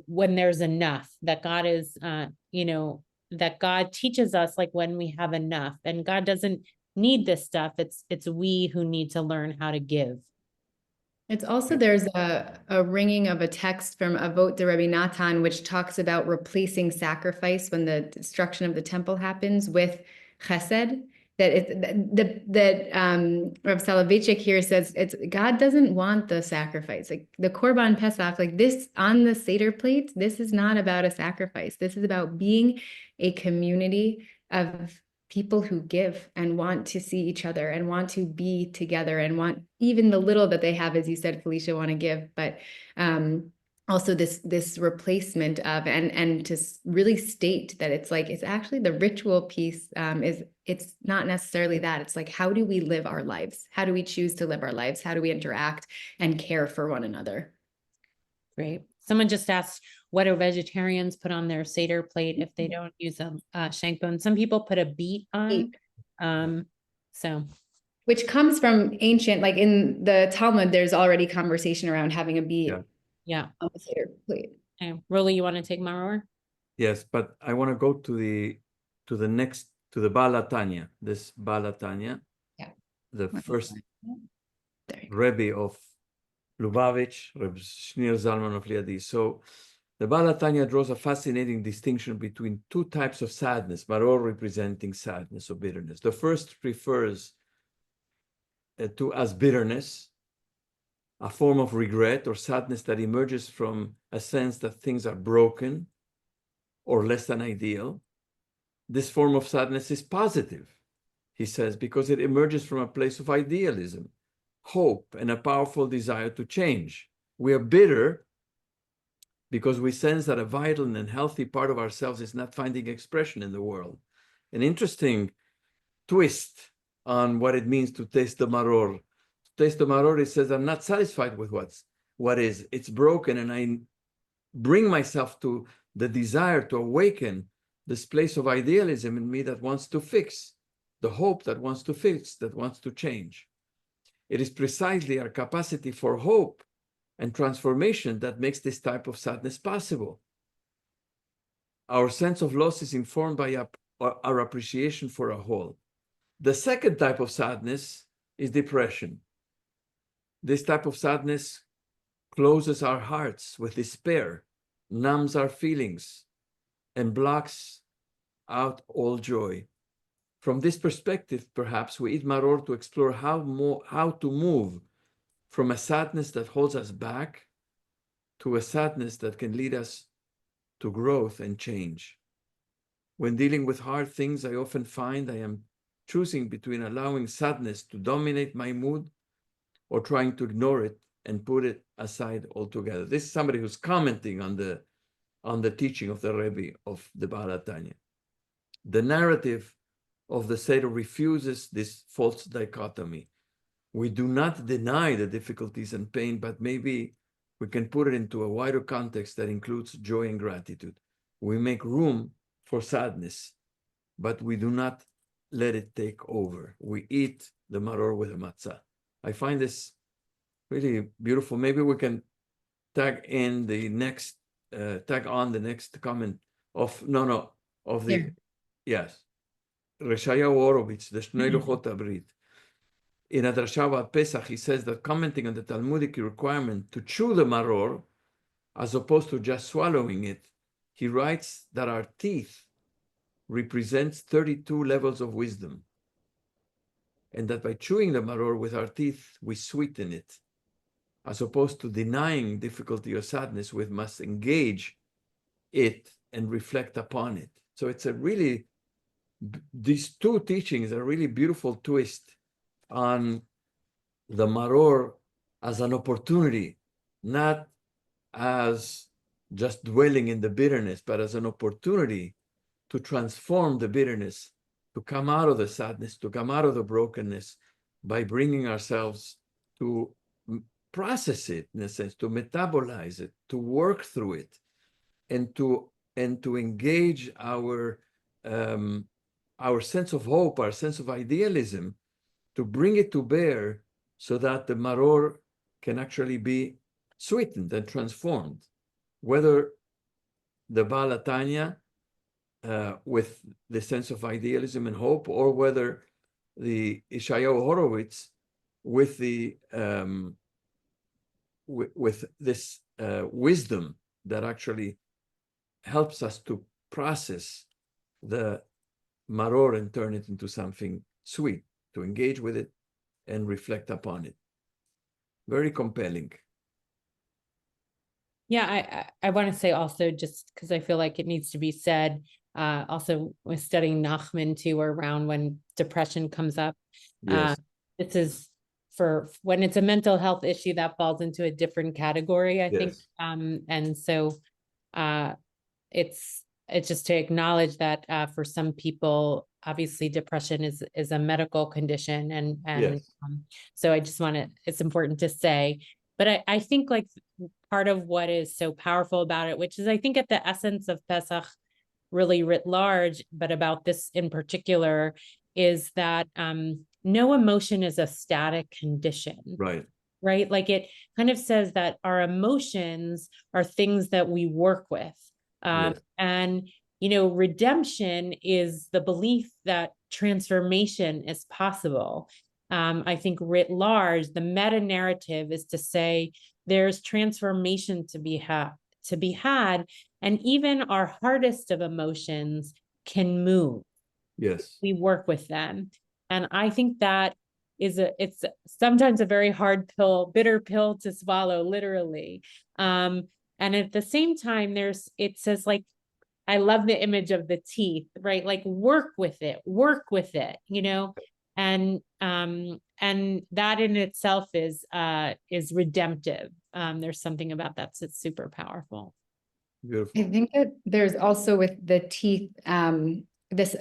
there's enough, that God is, that God teaches us, like when we have enough, and God doesn't need this stuff. It's we who need to learn how to give. It's also, there's a ringing of a text from Avot de Rabbi Natan, which talks about replacing sacrifice when the destruction of the temple happens with chesed. That Rav Soloveitchik here says God doesn't want the sacrifice. Like the Korban Pesach, like this on the Seder plate, this is not about a sacrifice. This is about being a community of people who give and want to see each other and want to be together and want even the little that they have, as you said, Felicia, want to give, but also this replacement of, and to really state that it's actually the ritual piece it's not necessarily that. It's like, how do we live our lives? How do we choose to live our lives? How do we interact and care for one another? Great. Someone just asked, what do vegetarians put on their Seder plate if they don't use a shank bone? Some people put a beet on. Which comes from ancient, like in the Talmud, there's already conversation around having a beet on the Seder plate. Okay. Roly, you want to take Maror? Yes, but I want to go to the Baal HaTanya. This Baal HaTanya, the first Rebbe of Lubavitch, Reb Shneur Zalman of Liadi. So the Baal HaTanya draws a fascinating distinction between two types of sadness, Maror representing sadness or bitterness. The first refers to as bitterness, a form of regret or sadness that emerges from a sense that things are broken or less than ideal. This form of sadness is positive, he says, because it emerges from a place of idealism, hope, and a powerful desire to change. We are bitter because we sense that a vital and healthy part of ourselves is not finding expression in the world. An interesting twist on what it means to taste the maror. To taste the maror, it says, I'm not satisfied with what is. It's broken, and I bring myself to the desire to awaken this place of idealism in me that wants to fix, the hope that wants to fix, that wants to change. It is precisely our capacity for hope and transformation that makes this type of sadness possible. Our sense of loss is informed by our appreciation for a whole. The second type of sadness is depression. This type of sadness closes our hearts with despair, numbs our feelings, and blocks out all joy. From this perspective, perhaps we eat maror to explore how to move from a sadness that holds us back to a sadness that can lead us to growth and change. When dealing with hard things, I often find I am choosing between allowing sadness to dominate my mood or trying to ignore it and put it aside altogether. This is somebody who's commenting on the teaching of the Rebbe of the Baal HaTanya. The narrative of the Seder refuses this false dichotomy. We do not deny the difficulties and pain, but maybe we can put it into a wider context that includes joy and gratitude. We make room for sadness, but we do not let it take over. We eat the maror with a matzah. I find this really beautiful. Maybe we can tag on the next comment of yes, Reshayahu Horowitz, the Shnei Luchot HaBrit. In a drasha about Pesach, he says that commenting on the Talmudic requirement to chew the maror, as opposed to just swallowing it, he writes that our teeth represents 32 levels of wisdom, and that by chewing the maror with our teeth, we sweeten it, as opposed to denying difficulty or sadness, we must engage it and reflect upon it. So it's a really, these two teachings are really beautiful twist on the maror as an opportunity, not as just dwelling in the bitterness, but as an opportunity to transform the bitterness, to come out of the sadness, to come out of the brokenness by bringing ourselves to process it, in a sense, to metabolize it, to work through it, and to engage our sense of hope, our sense of idealism, to bring it to bear so that the maror can actually be sweetened and transformed. Whether the Baal HaTanya with the sense of idealism and hope, or whether the Yeshayahu Horowitz with the with this wisdom that actually helps us to process the maror and turn it into something sweet, to engage with it and reflect upon it. Very compelling. Yeah, I want to say also, just because I feel like it needs to be said, also with studying Nachman too, around when depression comes up. Yes. This is for when it's a mental health issue that falls into a different category, I think. And so it's just to acknowledge that for some people, obviously depression is a medical condition, and Yes. So I just want to, it's important to say. But I think like part of what is so powerful about it, which is I think at the essence of Pesach really writ large, but about this in particular, is that no emotion is a static condition. Right. Right? Like it kind of says that our emotions are things that we work with. Yes. And, you know, redemption is the belief that transformation is possible. I think writ large, the meta narrative is to say there's transformation to be had, and even our hardest of emotions can move. Yes. We work with them. And I think that it's sometimes a very hard pill, bitter pill to swallow, literally. And at the same time, it says like, I love the image of the teeth, right? Like work with it, you know, and that in itself is redemptive. There's something about that's super powerful. Beautiful. I think that there's also with the teeth, this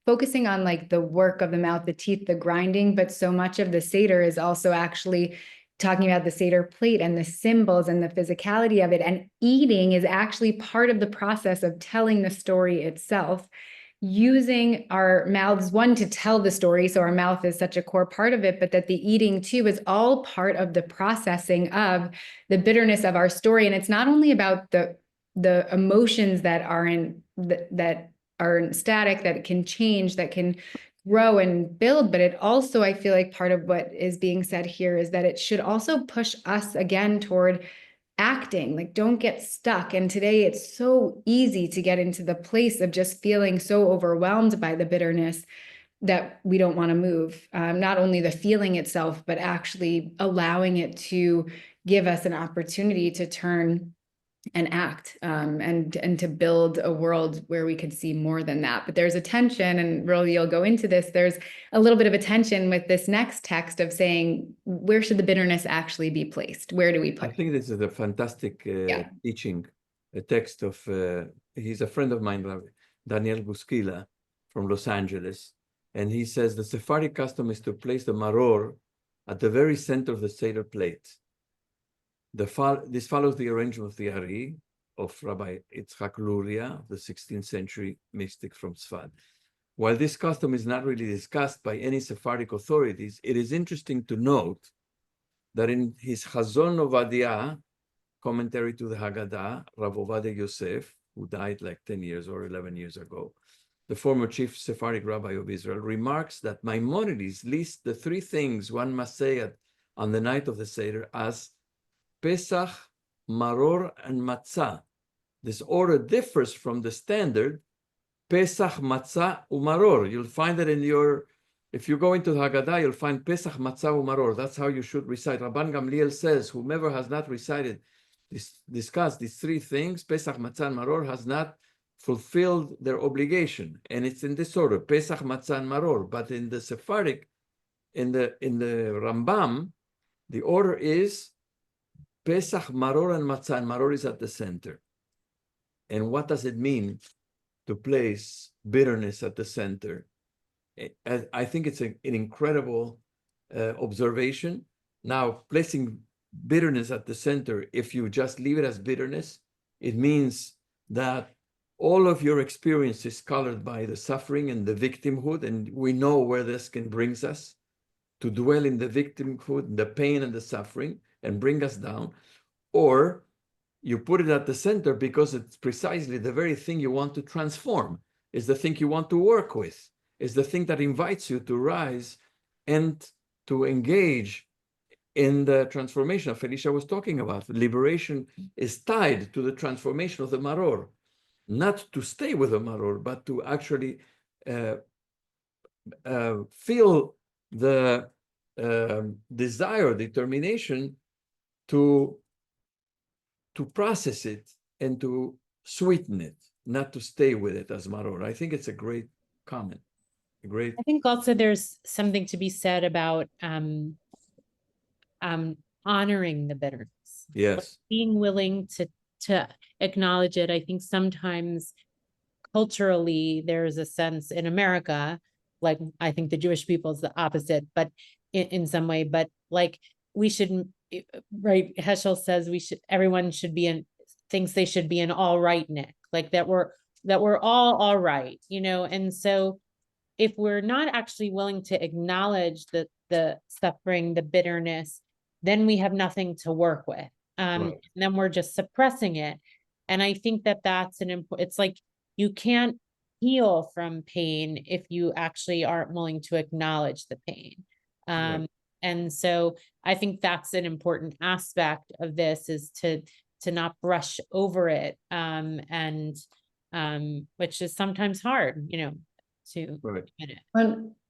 focusing on like the work of the mouth, the teeth, the grinding, but so much of the Seder is also actually talking about the Seder plate and the symbols and the physicality of it. And eating is actually part of the process of telling the story itself, using our mouths, one, to tell the story. So our mouth is such a core part of it, but that the eating too is all part of the processing of the bitterness of our story. And it's not only about the emotions that are in that are static, that can change, that can grow and build. But it also, I feel like part of what is being said here is that it should also push us again toward acting. Like, don't get stuck. And today it's so easy to get into the place of just feeling so overwhelmed by the bitterness that we don't want to move. Not only the feeling itself, but actually allowing it to give us an opportunity to turn and act, and to build a world where we could see more than that. But there's a tension, and Roly, you'll go into this. There's a little bit of a tension with this next text of saying, where should the bitterness actually be placed? Where do we put I think this is a fantastic teaching, a text of, he's a friend of mine, Rabbi Daniel Busquila from Los Angeles. And he says the Sephardic custom is to place the maror at the very center of the Seder plate. This follows the arrangement of the Ari of Rabbi Yitzhak Luria, the 16th century mystic from Sfad. While this custom is not really discussed by any Sephardic authorities, it is interesting to note that in his Chazon Ovadia, commentary to the Haggadah, Rav Ovadia Yosef, who died like 10 years or 11 years ago, the former chief Sephardic rabbi of Israel, remarks that Maimonides lists the three things one must say on the night of the Seder as Pesach, Maror, and Matzah. This order differs from the standard Pesach, Matzah, Umaror. You'll find it in your, if you go into the Haggadah, you'll find Pesach, Matzah, Umaror. That's how you should recite. Rabban Gamliel says, whomever has not recited, discussed these three things, Pesach, Matzah, and Maror, has not fulfilled their obligation. And it's in this order, Pesach, Matzah, and Maror. But in the Sephardic, in the Rambam, the order is Pesach, Maror, and Matzah, and Maror is at the center. And what does it mean to place bitterness at the center? I think it's an incredible observation. Now, placing bitterness at the center, if you just leave it as bitterness, it means that all of your experience is colored by the suffering and the victimhood, and we know where this can bring us, to dwell in the victimhood, the pain and the suffering, and bring us down. Or you put it at the center because it's precisely the very thing you want to transform, is the thing you want to work with, is the thing that invites you to rise and to engage in the transformation that Felicia was talking about. Liberation is tied to the transformation of the Maror, not to stay with the Maror, but to actually feel the desire, determination to process it and to sweeten it, not to stay with it as Maror. I think it's a great comment. I think also there's something to be said about honoring the bitterness. Yes. Like being willing to acknowledge it. I think sometimes culturally there's a sense in America, like I think the Jewish people is the opposite, but in some way, but like we should, right? Heschel says everyone should be thinks they should be an all right Nick, like that we're all right, you know? And so if we're not actually willing to acknowledge the suffering, the bitterness, then we have nothing to work with. Right. And then we're just suppressing it. And I think that's it's like, you can't heal from pain if you actually aren't willing to acknowledge the pain. Right. And so I think that's an important aspect of this, is to not brush over it. Which is sometimes hard, you know, to admit it.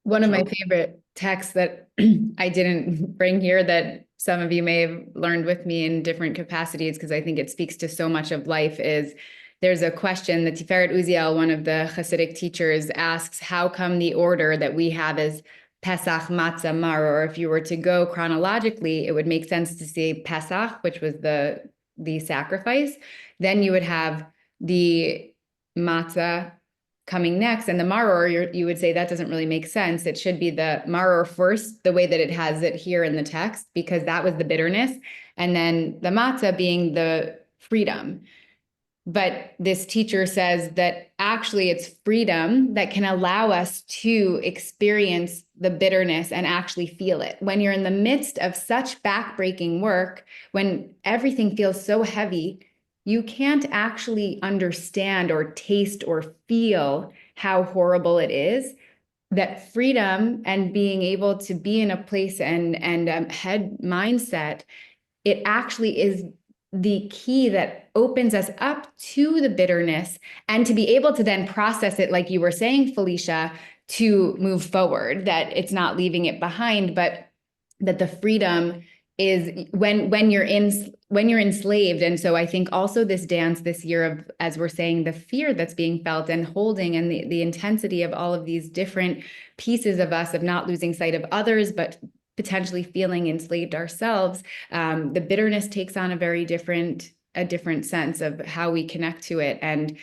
One of my favorite texts that I didn't bring here, that some of you may have learned with me in different capacities, because I think it speaks to so much of life, is there's a question that Tiferet Uziel, one of the Hasidic teachers, asks, how come the order that we have is Pesach, Matzah, Maror? If you were to go chronologically, it would make sense to say Pesach, which was the sacrifice. Then you would have the Matzah coming next, and the Maror, you would say that doesn't really make sense. It should be the Maror first, the way that it has it here in the text, because that was the bitterness, and then the Matzah being the freedom. But this teacher says that actually it's freedom that can allow us to experience the bitterness and actually feel it. When you're in the midst of such backbreaking work, when everything feels so heavy, you can't actually understand or taste or feel how horrible it is. That freedom and being able to be in a place and head mindset, it actually is the key that opens us up to the bitterness and to be able to then process it, like you were saying, Felicia, to move forward, that it's not leaving it behind, but that the freedom is when you're enslaved. And so I think also this dance this year of, as we're saying, the fear that's being felt and holding, and the intensity of all of these different pieces of us, of not losing sight of others, but potentially feeling enslaved ourselves. The bitterness takes on a very different sense of how we connect to it. And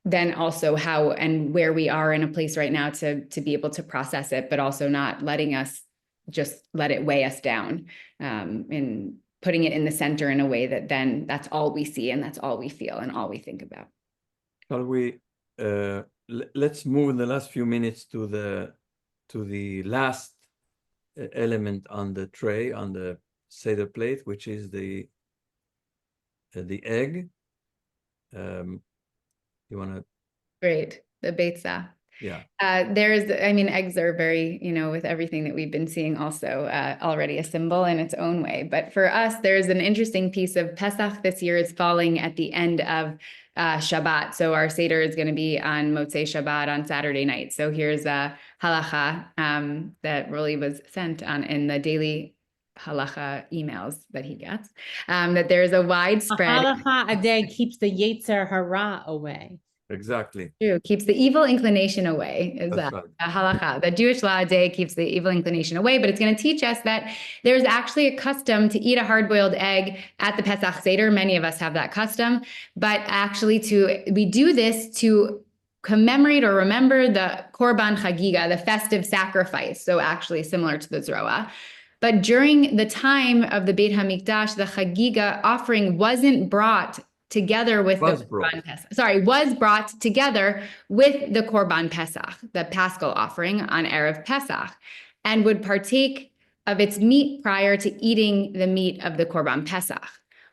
then also how and where we are in a place right now to be able to process it, but also not letting us just let it weigh us down, and putting it in the center in a way that then that's all we see and that's all we feel and all we think about. Shall we, let's move in the last few minutes to the last element on the tray, on the Seder plate, which is the egg. You want to? Great, the beitza. Yeah. Eggs are very, with everything that we've been seeing also already a symbol in its own way. But for us, there's an interesting piece of Pesach this year is falling at the end of Shabbat. So our Seder is going to be on Motzei Shabbat on Saturday night. So here's a halacha that Roly was sent on in the daily halacha emails that he gets, that there's a widespread. Halacha a day keeps the Yetzer Hara away. Exactly. True. Keeps the evil inclination away. Is That's a right. halacha. The Jewish law day keeps the evil inclination away, but it's going to teach us that there's actually a custom to eat a hard-boiled egg at the Pesach Seder. Many of us have that custom, but actually we do this to commemorate or remember the Korban Chagiga, the festive sacrifice. So actually similar to the Zroa. But during the time of the Beit HaMikdash, the Chagiga offering wasn't brought together with was brought together with the Korban Pesach, the Paschal offering on Erev Pesach, and would partake of its meat prior to eating the meat of the Korban Pesach.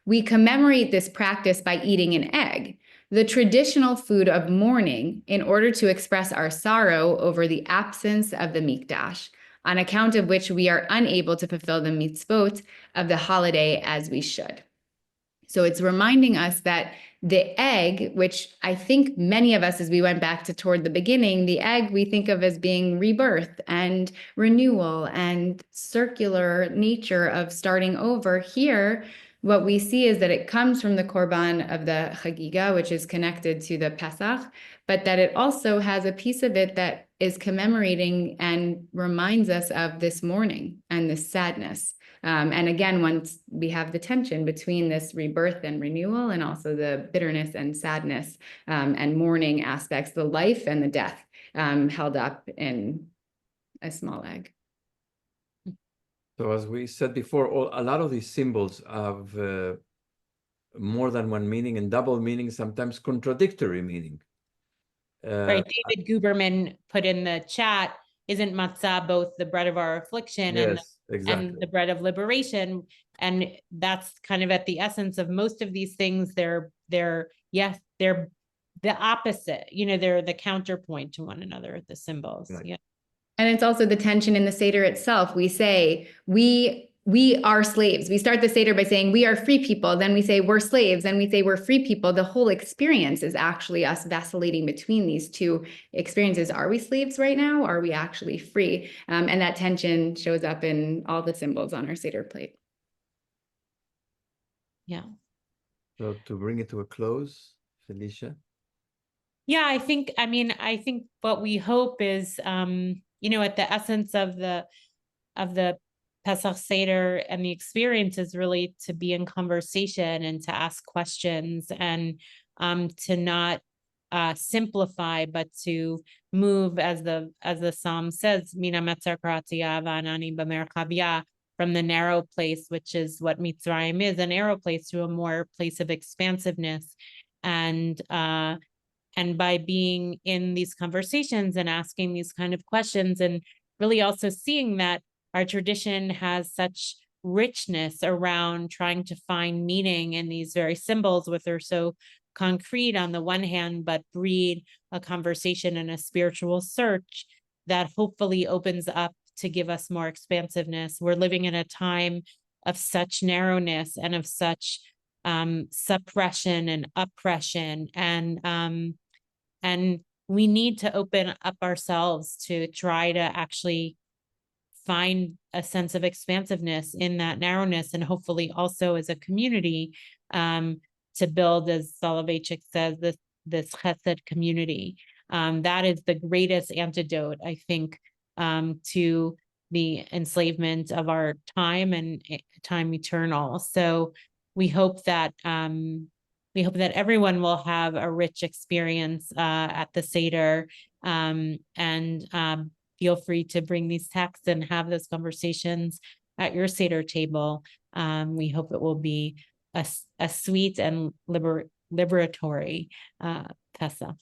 We commemorate this practice by eating an egg, the traditional food of mourning, in order to express our sorrow over the absence of the Mikdash, on account of which we are unable to fulfill the mitzvot of the holiday as we should. So it's reminding us that the egg, which I think many of us, as we went back to toward the beginning, the egg we think of as being rebirth and renewal and circular nature of starting over. Here, what we see is that it comes from the Korban of the Chagiga, which is connected to the Pesach, but that it also has a piece of it that is commemorating and reminds us of this mourning and this sadness. And again, once we have the tension between this rebirth and renewal, and also the bitterness and sadness and mourning aspects, the life and the death held up in a small egg. So as we said before, a lot of these symbols have more than one meaning and double meaning, sometimes contradictory meaning. Right, David Guberman put in the chat, isn't matzah both the bread of our affliction and the bread of liberation? And that's kind of at the essence of most of these things. They're the opposite, they're the counterpoint to one another, the symbols. Right. Yeah. And it's also the tension in the Seder itself. We say, we are slaves. We start the Seder by saying we are free people. Then we say we're slaves. Then we say we're free people. The whole experience is actually us vacillating between these two experiences. Are we slaves right now? Are we actually free? And that tension shows up in all the symbols on our Seder plate. Yeah. So to bring it to a close, Felicia? Yeah, I think what we hope is, at the essence of the Pesach Seder and the experience is really to be in conversation and to ask questions and to not simplify, but to move, as the Psalm says, from the narrow place, which is what Mitzrayim is, a narrow place, to a more place of expansiveness. And by being in these conversations and asking these kind of questions, and really also seeing that our tradition has such richness around trying to find meaning in these very symbols, which are so concrete on the one hand, but breed a conversation and a spiritual search that hopefully opens up to give us more expansiveness. We're living in a time of such narrowness and of such suppression and oppression, and we need to open up ourselves to try to actually find a sense of expansiveness in that narrowness, and hopefully also as a community to build, as Soloveitchik says, this chesed community. That is the greatest antidote, I think, to the enslavement of our time and time eternal. So we hope that everyone will have a rich experience at the Seder, and feel free to bring these texts and have those conversations at your Seder table. We hope it will be a sweet and liberatory Pesach.